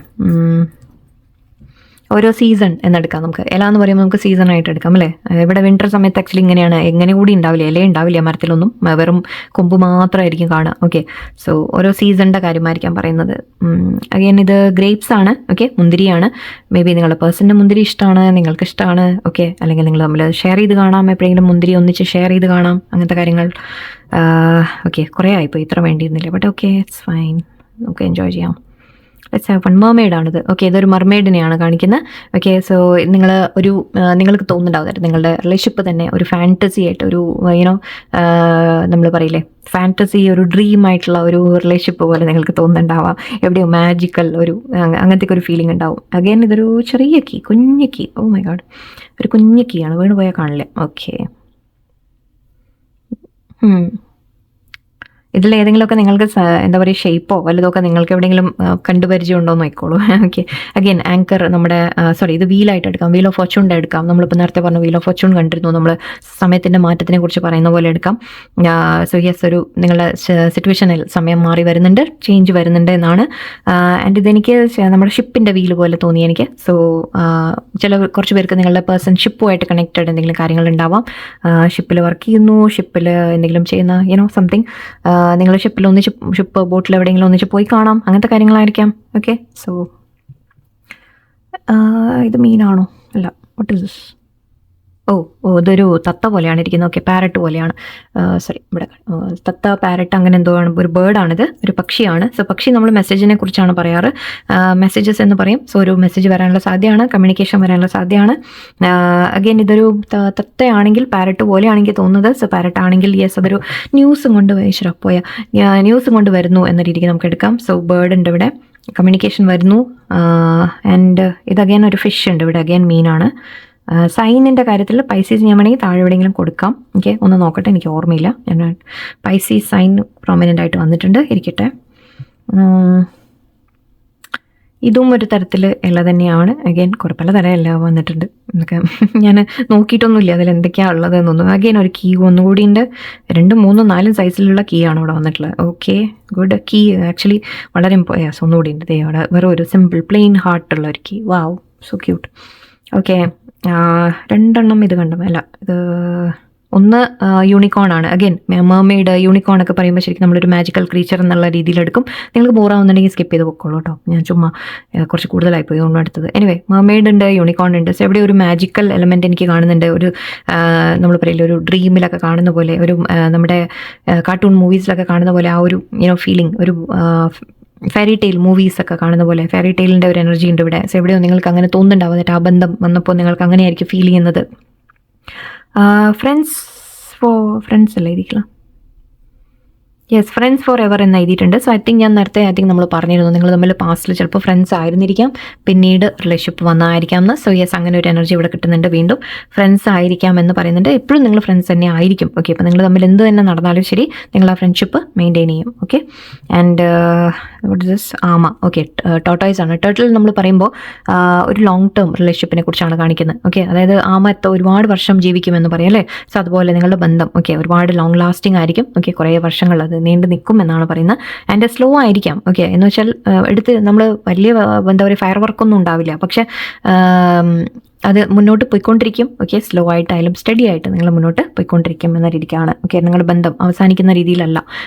ഓരോ സീസൺ എന്നെടുക്കാം നമുക്ക്. ഇല എന്ന് പറയുമ്പോൾ നമുക്ക് സീസണായിട്ട് എടുക്കാം അല്ലേ? ഇവിടെ വിൻ്റർ സമയത്ത് ആക്ച്വലി ഇങ്ങനെയാണ്, എങ്ങനെ കൂടി ഉണ്ടാവില്ല, ഇല ഉണ്ടാവില്ല മരത്തിലൊന്നും, വെറും കൊമ്പ് മാത്രമായിരിക്കും കാണുക. ഓക്കെ, സോ ഓരോ സീസണിൻ്റെ കാര്യമായിരിക്കാം പറയുന്നത്. അഗൈൻ ഇത് ഗ്രേപ്സ് ആണ്. ഓക്കെ, മുന്തിരിയാണ്. മേ ബി നിങ്ങളുടെ പേഴ്സണിൻ്റെ മുന്തിരി ഇഷ്ടമാണ്, നിങ്ങൾക്ക് ഇഷ്ടമാണ്. ഓക്കെ, അല്ലെങ്കിൽ നിങ്ങൾ തമ്മിൽ ഷെയർ ചെയ്ത് കാണാം, എപ്പോഴെങ്കിലും മുന്തിരി ഒന്നിച്ച് ഷെയർ ചെയ്ത് കാണാം, അങ്ങനത്തെ കാര്യങ്ങൾ. ഓക്കെ, കുറേ ആയിപ്പോയി, ഇത്ര വേണ്ടിയിരുന്നില്ല. ബട്ട് ഓക്കെ, ഇറ്റ്സ് ഫൈൻ, നമുക്ക് എൻജോയ് ചെയ്യാം. മെർമെയ്ഡാണിത്. ഓക്കെ, ഇതൊരു മെർമെയ്ഡിനെയാണ് കാണിക്കുന്നത്. ഓക്കെ, സോ നിങ്ങൾക്ക് തോന്നുന്നുണ്ടാവും നിങ്ങളുടെ റിലേഷൻഷിപ്പ് തന്നെ ഒരു ഫാൻറ്റസി ആയിട്ട്, ഒരു യുനോ നമ്മൾ പറയില്ലേ ഫാൻറ്റസി, ഒരു ഡ്രീം ആയിട്ടുള്ള ഒരു റിലേഷൻഷിപ്പ് പോലെ നിങ്ങൾക്ക് തോന്നുന്നുണ്ടാവാം. എവിടെയോ മാജിക്കൽ ഒരു അങ്ങനത്തെ ഒരു ഫീലിംഗ് ഉണ്ടാവും. അഗൈൻ ഇതൊരു ചെറിയ കീ, കുഞ്ഞു കീ. ഓ മൈ ഗോഡ്, ഒരു കുഞ്ഞു കീ ആണ്, വീണ് പോയാൽ കാണില്ല. ഓക്കെ, ഇതിൽ ഏതെങ്കിലുമൊക്കെ നിങ്ങൾക്ക് എന്താ പറയുക ഷേപ്പോ വല്ലതൊക്കെ നിങ്ങൾക്ക് എവിടെയെങ്കിലും കണ്ടുപരിചയം ഉണ്ടോ എന്ന് നോക്കിക്കോളൂ. ഓക്കെ, അഗെയിൻ ആങ്കർ നമ്മുടെ ഇത് വീലായിട്ട് എടുക്കാം, വീൽ ഓഫ് ഫോർച്യൂണിൻ്റെ എടുക്കാം. നമ്മളിപ്പോൾ നേരത്തെ പറഞ്ഞ വീൽ ഓഫ് ഫോർച്യൂൺ കണ്ടിരുന്നു, നമ്മൾ സമയത്തിൻ്റെ മാറ്റത്തിനെ കുറിച്ച് പറയുന്ന പോലെ എടുക്കാം. സോ യെസ്, നിങ്ങളുടെ സിറ്റുവേഷനിൽ സമയം മാറി വരുന്നുണ്ട്, ചേഞ്ച് വരുന്നുണ്ട് എന്നാണ്. ആൻഡ് ഇതെനിക്ക് നമ്മുടെ ഷിപ്പിൻ്റെ വീല് പോലെ തോന്നി എനിക്ക്. സോ കുറച്ച് പേർക്ക് നിങ്ങളുടെ പേഴ്സൺ ഷിപ്പുമായിട്ട് കണക്റ്റഡ് എന്തെങ്കിലും കാര്യങ്ങൾ ഉണ്ടാവാം. ഷിപ്പിൽ വർക്ക് ചെയ്യുന്നു, ഷിപ്പിൽ എന്തെങ്കിലും ചെയ്യുന്ന സംതിങ്, നിങ്ങൾ ഷിപ്പ് ബോട്ടിൽ എവിടെയെങ്കിലും ഒന്നിച്ച് പോയി കാണാം, അങ്ങനത്തെ കാര്യങ്ങളായിരിക്കാം. ഓക്കെ, സോ ഇത് മീനാണോ? അല്ല, വാട്ട് ഇസ് ദിസ്? ഇതൊരു തത്ത പോലെയാണ് ഇരിക്കുന്നത്. ഓക്കെ, പാരറ്റ് പോലെയാണ്. ഇവിടെ തത്ത, പാരറ്റ് അങ്ങനെ എന്തോ ആണ്, ഒരു ബേർഡാണിത്, ഒരു പക്ഷിയാണ്. സോ പക്ഷി നമ്മൾ മെസ്സേജിനെ കുറിച്ചാണ് പറയാറ്, മെസ്സേജസ് എന്ന് പറയും. സോ ഒരു മെസ്സേജ് വരാനുള്ള സാധ്യതയാണ്, കമ്മ്യൂണിക്കേഷൻ വരാനുള്ള സാധ്യതയാണ്. അഗെയിൻ ഇതൊരു തത്തയാണെങ്കിൽ, പാരറ്റ് പോലെയാണെങ്കിൽ തോന്നുന്നത്. സോ പാരറ്റ് ആണെങ്കിൽ യെസ്, അതൊരു ന്യൂസും കൊണ്ട് ന്യൂസും കൊണ്ട് വരുന്നു എന്ന രീതിക്ക് നമുക്ക് എടുക്കാം. സോ ബേർഡ് ഉണ്ട് ഇവിടെ, കമ്മ്യൂണിക്കേഷൻ വരുന്നു. ആൻഡ് ഇത് അഗെയിൻ ഒരു ഫിഷ് ഉണ്ട് ഇവിടെ, അഗെയിൻ മീനാണ്. സൈനിൻ്റെ കാര്യത്തിൽ പൈസീസ് ഞാൻ വേണമെങ്കിൽ താഴെ എവിടെയെങ്കിലും കൊടുക്കാം. ഓക്കെ, ഒന്ന് നോക്കട്ടെ, എനിക്ക് ഓർമ്മയില്ല. ഞാൻ പൈസീസ് സൈൻ പ്രൊമിനൻ്റ് ആയിട്ട് വന്നിട്ടുണ്ട്, ഇരിക്കട്ടെ. ഇതും ഒരു തരത്തിൽ ഇല തന്നെയാണ്. അഗെയിൻ പല തരം ഇല വന്നിട്ടുണ്ട് എന്നൊക്കെ ഞാൻ നോക്കിയിട്ടൊന്നുമില്ല അതിൽ എന്തൊക്കെയാണ് ഉള്ളത് എന്നൊന്നും. അഗെയിൻ ഒരു കീ ഒന്നുകൂടി ഉണ്ട്, 2, 3, 4 സൈസിലുള്ള കീ ആണ് ഇവിടെ വന്നിട്ടുള്ളത്. Okay, good. കീ ആക്ച്വലി വളരെ ഒന്നുകൂടി ഉണ്ട് അവിടെ, വെറും ഒരു സിമ്പിൾ പ്ലെയിൻ ഹാർട്ടുള്ള ഒരു കീ. വാവ്, സോ ക്യൂട്ട്. ഓക്കെ, 2 ഇത് കണ്ടോ? അല്ല, ഇത് ഒന്ന് യൂണിക്കോൺ ആണ്. അഗെയിൻ മെർമെയ്ഡ്, യൂണിക്കോൺ ഒക്കെ പറയുമ്പോൾ ശരിക്കും നമ്മളൊരു മാജിക്കൽ ക്രീച്ചർ എന്നുള്ള രീതിയിലെടുക്കും. നിങ്ങൾക്ക് ബോറാവുന്നുണ്ടെങ്കിൽ സ്കിപ്പ് ചെയ്ത് പൊക്കോളൂ കേട്ടോ, ഞാൻ ചുമ്മാ കുറച്ച് കൂടുതലായിപ്പോയി ഒന്നും എടുത്തത്. എനിവേ, മെർമെയ്ഡ് ഉണ്ട്, യൂണിക്കോൺ ഉണ്ട്. സോ എവിടെ ഒരു മാജിക്കൽ എലമെൻറ്റ് എനിക്ക് കാണുന്നുണ്ട്. ഒരു നമ്മൾ പറയില്ല, ഒരു ഡ്രീമിലൊക്കെ കാണുന്ന പോലെ, ഒരു നമ്മുടെ കാർട്ടൂൺ മൂവീസിലൊക്കെ കാണുന്ന പോലെ ആ ഒരു ഫീലിംഗ്, ഒരു ഫെയറി ടെയിൽ മൂവീസൊക്കെ കാണുന്ന പോലെ ഫെയറി ടെയിലിൻ്റെ ഒരു എനർജി ഉണ്ട് ഇവിടെ. സോ എവിടെയോ നിങ്ങൾക്ക് അങ്ങനെ തോന്നുന്നുണ്ടാവുന്നിട്ട്, ആ ബന്ധം വന്നപ്പോൾ നിങ്ങൾക്ക് അങ്ങനെയായിരിക്കും ഫീൽ ചെയ്യുന്നത്. ഫ്രണ്ട്സ് അല്ലേ ഇരിക്കണം? യെസ്, ഫ്രണ്ട്സ് ഫോർ എവർ എന്ന് എഴുതിയിട്ടുണ്ട്. സോ ഐ തിങ്ക് നമ്മൾ പറഞ്ഞിരുന്നു, നിങ്ങൾ തമ്മിൽ പാസ്റ്റിൽ ചിലപ്പോൾ ഫ്രണ്ട്സ് ആയിരുന്നിരിക്കാം, പിന്നീട് റിലേഷൻഷിപ്പ് വന്നായിരിക്കാം എന്ന്. സോ യെസ്, അങ്ങനെ ഒരു എനർജി ഇവിടെ കിട്ടുന്നുണ്ട്. വീണ്ടും ഫ്രണ്ട്സ് ആയിരിക്കാം എന്ന് പറയുന്നുണ്ട്. എപ്പോഴും നിങ്ങൾ ഫ്രണ്ട്സ് തന്നെ ആയിരിക്കും. ഓക്കെ, അപ്പോൾ നിങ്ങൾ തമ്മിൽ എന്ത് തന്നെ നടന്നാലും ശരി, നിങ്ങൾ ആ ഫ്രണ്ട്ഷിപ്പ് മെയിൻറ്റെയിൻ ചെയ്യും. Okay, and what is this? ആമ. ഓക്കെ, ടോട്ടോയ്സ് ആണ്. ടേർട്ടിൽ നമ്മൾ പറയുമ്പോൾ ഒരു ലോങ് ടേം റിലേഷൻഷിപ്പിനെ കുറിച്ചാണ് കാണിക്കുന്നത്. ഓക്കെ, അതായത് ആമ ഒരുപാട് വർഷം ജീവിക്കുമെന്ന് പറയും അല്ലേ? സോ അതുപോലെ നിങ്ങളുടെ ബന്ധം ഒരുപാട് ലോങ് ലാസ്റ്റിംഗ് ആയിരിക്കും. ഓക്കെ, കുറേ വർഷങ്ങൾ അത് നീണ്ടു നിൽക്കും എന്നാണ് പറയുന്നത്. ആൻഡ് സ്ലോ ആയിരിക്കാം. ഓക്കെ, എന്ന് വെച്ചാൽ നമ്മൾ വലിയ എന്താ പറയുക, ഫയർ വർക്കൊന്നും ഉണ്ടാവില്ല, പക്ഷെ അത് മുന്നോട്ട് പോയിക്കൊണ്ടിരിക്കും. ഓക്കെ, സ്ലോ ആയിട്ടായാലും സ്റ്റഡി ആയിട്ട് നിങ്ങൾ മുന്നോട്ട് പോയിക്കൊണ്ടിരിക്കും എന്ന രീതിക്കാണ്. ഓക്കെ, നിങ്ങളുടെ ബന്ധം അവസാനിക്കുന്ന രീതിയിലല്ല,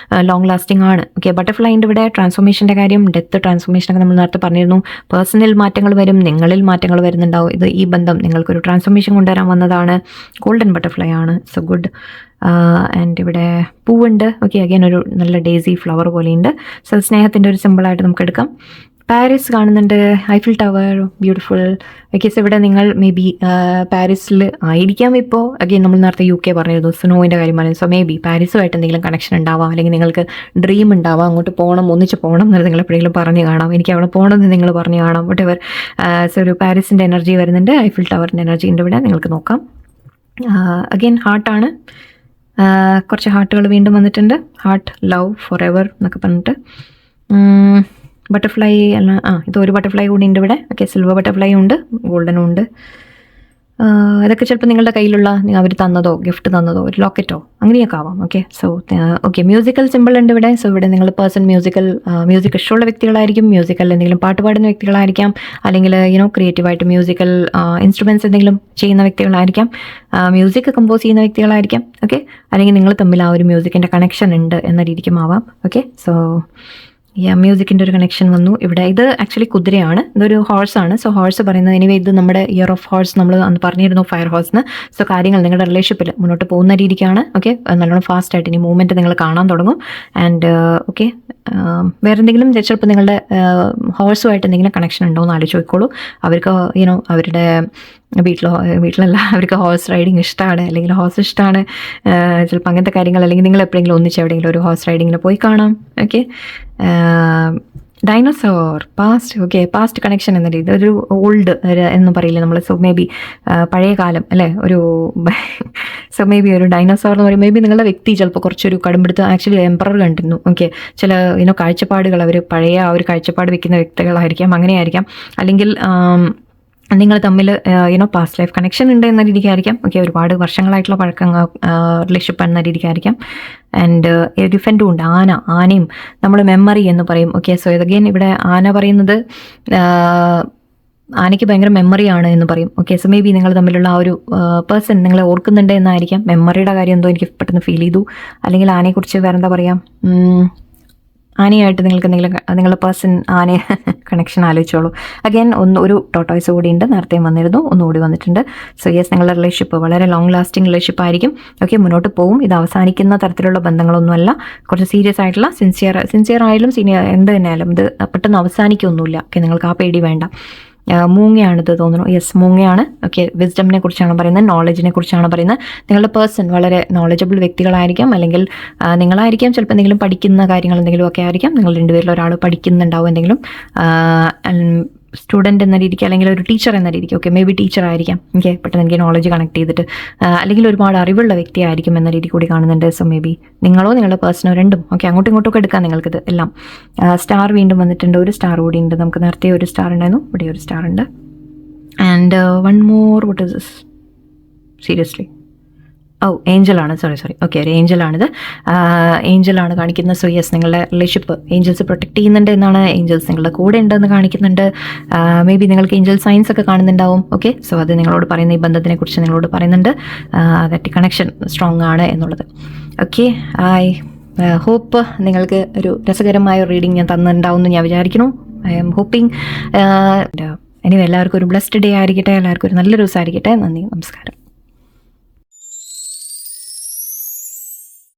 ലോങ് ലാസ്റ്റിംഗ് ആണ്. ഓക്കെ, ബട്ടർഫ്ലൈൻ്റെ ഇവിടെ ട്രാൻസ്ഫോർമേഷൻ്റെ കാര്യം, ഡെത്ത് ട്രാൻസ്ഫോർമേഷനൊക്കെ നമ്മൾ നേരത്തെ പറഞ്ഞിരുന്നു. പേഴ്സണൽ മാറ്റങ്ങൾ വരും, നിങ്ങളിൽ മാറ്റങ്ങൾ വരുന്നുണ്ടാവും. ഈ ബന്ധം നിങ്ങൾക്കൊരു ട്രാൻസ്ഫോർമേഷൻ കൊണ്ടുവരാൻ വന്നതാണ്. ഗോൾഡൻ ബട്ടർഫ്ലൈ ആണ്. So good. ആൻഡ് ഇവിടെ പൂവുണ്ട്. ഓക്കെ, അഗൈൻ ഒരു നല്ല ഡേസി ഫ്ലവർ പോലെയുണ്ട്. സോ സ്നേഹത്തിൻ്റെ ഒരു സിമ്പിളായിട്ട് നമുക്ക് എടുക്കാം. പാരീസ് കാണുന്നുണ്ട്, Eiffel tower, beautiful. Okay, so ഇവിടെ നിങ്ങൾ മേ ബി പാരീസിൽ ആയിരിക്കാം ഇപ്പോൾ. അഗെയിൻ നമ്മൾ നേരത്തെ UK പറഞ്ഞിരുന്നു, സ്നോവിൻ്റെ കാര്യം പറഞ്ഞു. സോ മേ ബി പാരീസുമായിട്ട് എന്തെങ്കിലും കണക്ഷൻ ഉണ്ടാവാം, അല്ലെങ്കിൽ നിങ്ങൾക്ക് ഡ്രീം ഉണ്ടാവാം, അങ്ങോട്ട് പോകണം, ഒന്നിച്ച് പോകണം എന്ന് നിങ്ങൾ എപ്പോഴെങ്കിലും പറഞ്ഞു കാണാം. എനിക്ക് അവിടെ പോകണമെന്ന് നിങ്ങൾ പറഞ്ഞു കാണാം. വട്ട് എവർ. സോ ഒരു പാരീസിൻ്റെ എനർജി വരുന്നുണ്ട്, ഐഫിൽ ടവറിൻ്റെ എനർജി ഉണ്ട് ഇവിടെ, നിങ്ങൾക്ക് നോക്കാം. അഗെയിൻ ഹാർട്ടാണ്, കുറച്ച് ഹാർട്ടുകൾ വീണ്ടും വന്നിട്ടുണ്ട്. ഹാർട്ട്, ലവ്, ഫോർ എവർ എന്നൊക്കെ പറഞ്ഞിട്ട്. ബട്ടർഫ്ലൈ അല്ല, ഇതൊരു ബട്ടർഫ്ലൈ കൂടി ഉണ്ട് ഇവിടെ. ഓക്കെ, സിൽവർ ബട്ടർഫ്ലൈ ഉണ്ട്, ഗോൾഡനും ഉണ്ട്. ഇതൊക്കെ ചിലപ്പോൾ നിങ്ങളുടെ കയ്യിലുള്ള അവർ തന്നതോ ഗിഫ്റ്റ് തന്നതോ ഒരു ലോക്കറ്റോ അങ്ങനെയൊക്കെ ആവാം. Okay, so okay, musical simple ഉണ്ട് ഇവിടെ. സോ ഇവിടെ നിങ്ങൾ പേഴ്സൺ മ്യൂസിക് ഇഷ്ടമുള്ള വ്യക്തികളായിരിക്കും, മ്യൂസിക്കൽ എന്തെങ്കിലും പാട്ട് പാടുന്ന വ്യക്തികളായിരിക്കാം, അല്ലെങ്കിൽ ക്രിയേറ്റീവായിട്ട് മ്യൂസിക്കൽ ഇൻസ്ട്രുമെൻറ്റ്സ് എന്തെങ്കിലും ചെയ്യുന്ന വ്യക്തികളായിരിക്കാം, മ്യൂസിക് കമ്പോസ് ചെയ്യുന്ന വ്യക്തികളായിരിക്കാം. ഓക്കെ, അല്ലെങ്കിൽ നിങ്ങൾ തമ്മിൽ ആ ഒരു മ്യൂസിക്കിൻ്റെ കണക്ഷൻ ഉണ്ട് എന്ന രീതിക്കും ആവാം. ഓക്കെ, സോ മ്യൂസിക്കിൻ്റെ ഒരു കണക്ഷൻ വന്നു ഇവിടെ. ഇത് ആക്ച്വലി കുതിരയാണ്, ഇതൊരു ഹോഴ്സാണ്. സോ ഹോഴ്സ് പറയുന്നത് എനിവേ ഇത് നമ്മുടെ ഇയർ ഓഫ് ഹോഴ്സ് നമ്മൾ അന്ന് പറഞ്ഞിരുന്നു, ഫയർ ഹോഴ്സിന്. സോ കാര്യങ്ങൾ നിങ്ങളുടെ റിലേഷൻഷിപ്പിൽ മുന്നോട്ട് പോകുന്ന രീതിക്കാണ്. ഓക്കെ, നല്ലോണം ഫാസ്റ്റായിട്ട് ഇനി മൂവ്മെൻറ്റ് നിങ്ങൾ കാണാൻ തുടങ്ങും. ആൻഡ് ഓക്കെ, വേറെ എന്തെങ്കിലും ചിലപ്പോൾ നിങ്ങളുടെ ഹോഴ്സുമായിട്ട് എന്തെങ്കിലും കണക്ഷൻ ഉണ്ടോ എന്ന് ആലോചിച്ച് നോക്കിക്കോളൂ. അവർക്ക് അവരുടെ വീട്ടിലല്ല, അവർക്ക് ഹോഴ്സ് റൈഡിങ് ഇഷ്ടമാണ്, അല്ലെങ്കിൽ ഹോഴ്സ് ഇഷ്ടമാണ്, ചിലപ്പോൾ അങ്ങനത്തെ കാര്യങ്ങൾ. അല്ലെങ്കിൽ നിങ്ങൾ എപ്പോഴെങ്കിലും ഒന്നിച്ച് എവിടെയെങ്കിലും ഒരു ഹോഴ്സ് റൈഡിങ്ങിന് പോയി കാണാം. Okay, dinosaur past. Okay, past connection എന്ന രീതി, ഒരു ഓൾഡ് എന്ന് പറയില്ല നമ്മൾ. സോ മേ ബി പഴയ കാലം അല്ലേ, ഒരു സോ മേ ബി ഒരു ഡൈനോസോർ എന്ന് പറയും. മേ ബി നിങ്ങളുടെ വ്യക്തി ചിലപ്പോൾ കുറച്ചൊരു കടുംപിടുത്തം. ആക്ച്വലി എംപറർ കണ്ടിരുന്നു. ഓക്കെ, ചില കാഴ്ചപ്പാടുകൾ അവർ പഴയ ആ ഒരു കാഴ്ചപ്പാട് വെക്കുന്ന വ്യക്തികളായിരിക്കാം, അങ്ങനെയായിരിക്കാം. അല്ലെങ്കിൽ നിങ്ങൾ തമ്മിൽ പാസ്റ്റ് ലൈഫ് കണക്ഷൻ ഉണ്ട് എന്ന രീതിക്കായിരിക്കാം. ഓക്കെ, ഒരുപാട് വർഷങ്ങളായിട്ടുള്ള റിലേഷൻഷിപ്പ് എന്ന രീതിക്കായിരിക്കാം. ആൻഡ് എലിഫൻറ്റും ഉണ്ട്, ആനയും നമ്മൾ മെമ്മറി എന്ന് പറയും. ഓക്കെ, സോ അഗെയിൻ ഇവിടെ ആന പറയുന്നത് ആനയ്ക്ക് ഭയങ്കര മെമ്മറിയാണ് എന്ന് പറയും. ഓക്കെ, സോ മേ ബി നിങ്ങൾ തമ്മിലുള്ള ആ ഒരു പേഴ്സൺ നിങ്ങളെ ഓർക്കുന്നുണ്ട് എന്നായിരിക്കാം. മെമ്മറിയുടെ കാര്യം എന്തോ എനിക്ക് പെട്ടെന്ന് ഫീൽ ചെയ്തു. അല്ലെങ്കിൽ ആനയെക്കുറിച്ച് വേറെ എന്താ പറയുക, ആനയായിട്ട് നിങ്ങൾക്ക് എന്തെങ്കിലും നിങ്ങളുടെ പേഴ്സൺ ആനയെ കണക്ഷൻ ആലോചിച്ചോളൂ. അഗൈൻ ഒരു ടോട്ടോയ്സ് കൂടി ഉണ്ട്, നേരത്തെ വന്നിരുന്നു, ഒന്നുകൂടി വന്നിട്ടുണ്ട്. സോ യെസ്, നിങ്ങളുടെ റിലേഷൻഷിപ്പ് വളരെ ലോങ് ലാസ്റ്റിംഗ് റിലേഷൻഷിപ്പ് ആയിരിക്കും. ഓക്കെ, മുന്നോട്ട് പോകും. ഇത് അവസാനിക്കുന്ന തരത്തിലുള്ള ബന്ധങ്ങളൊന്നുമല്ല, കുറച്ച് സീരിയസ് ആയിട്ടുള്ള സിൻസിയർ ആയാലും എന്ത് തന്നെയായാലും ഇത് പെട്ടെന്ന് അവസാനിക്കൊന്നുമില്ല. ഓക്കെ, നിങ്ങൾക്ക് ആ പേടി വേണ്ട. മൂങ്ങയാണിത് തോന്നുന്നു. യെസ്, മൂങ്ങയാണ്. ഓക്കെ, വിസ്ഡമിനെ കുറിച്ചാണ് പറയുന്നത്, നോളജിനെ കുറിച്ചാണ് പറയുന്നത്. നിങ്ങളുടെ പേഴ്സൺ വളരെ നോളജബിൾ വ്യക്തികളായിരിക്കാം, അല്ലെങ്കിൽ നിങ്ങളായിരിക്കാം ചിലപ്പോൾ എന്തെങ്കിലും പഠിക്കുന്ന കാര്യങ്ങൾ എന്തെങ്കിലും ഒക്കെ ആയിരിക്കാം. നിങ്ങൾ രണ്ടുപേരിൽ ഒരാൾ പഠിക്കുന്നുണ്ടാവും എന്തെങ്കിലും, സ്റ്റുഡൻറ്റ് എന്ന രീതിക്ക്, അല്ലെങ്കിൽ ഒരു ടീച്ചർ എന്ന രീതിക്ക്. ഓക്കെ, മേ ബി ടീച്ചർ ആയിരിക്കാം. ഓക്കെ, പെട്ടെന്ന് എനിക്ക് നോളജ് കണക്ട് ചെയ്തിട്ട്, അല്ലെങ്കിൽ ഒരുപാട് അറിവുള്ള വ്യക്തിയായിരിക്കും എന്ന രീതി കൂടി കാണുന്നുണ്ട്. സോ മേ ബി നിങ്ങളോ നിങ്ങളുടെ പേഴ്സണോ രണ്ടും. ഓക്കെ, അങ്ങോട്ടും ഇങ്ങോട്ടും എടുക്കാം നിങ്ങൾക്കിത് എല്ലാം. സ്റ്റാർ വീണ്ടും വന്നിട്ടുണ്ട്, ഒരു സ്റ്റാർ കൂടി ഉണ്ട്. നമുക്ക് നേരത്തെ ഒരു സ്റ്റാർ ഉണ്ടായിരുന്നു, ഇവിടെ ഒരു സ്റ്റാർ ഉണ്ട്. And one more, what is this, seriously ഏഞ്ചലാണ്. സോറി ഓക്കെ, ഒരു ഏഞ്ചലാണിത്. ഏഞ്ചലാണ് കാണിക്കുന്നത്. സോ യെസ്, നിങ്ങളുടെ റിലേഷൻഷിപ്പ് ഏഞ്ചൽസ് പ്രൊട്ടക്ട് ചെയ്യുന്നുണ്ട് എന്നാണ്. ഏഞ്ചൽസ് നിങ്ങളുടെ കൂടെ ഉണ്ടെന്ന് കാണിക്കുന്നുണ്ട്. മേ ബി നിങ്ങൾക്ക് ഏഞ്ചൽ സൈൻസ് ഒക്കെ കാണുന്നുണ്ടാവും. ഓക്കെ, സോ അത് നിങ്ങളോട് പറയുന്ന ഈ ബന്ധത്തിനെ കുറിച്ച് നിങ്ങളോട് പറയുന്നുണ്ട്, ദാറ്റ് കണക്ഷൻ സ്ട്രോങ് ആണ് എന്നുള്ളത്. ഓക്കെ, ഐ ഹോപ്പ് നിങ്ങൾക്ക് ഒരു രസകരമായ റീഡിങ് ഞാൻ തന്നിട്ടുണ്ടാവും എന്ന് ഞാൻ വിചാരിക്കുന്നു. I am hoping. ഇനി എല്ലാവർക്കും ഒരു ബ്ലെസ്ഡ് ഡേ ആയിരിക്കട്ടെ, എല്ലാവർക്കും ഒരു നല്ലൊരു ദിവസം ആയിരിക്കട്ടെ. നന്ദി, നമസ്കാരം.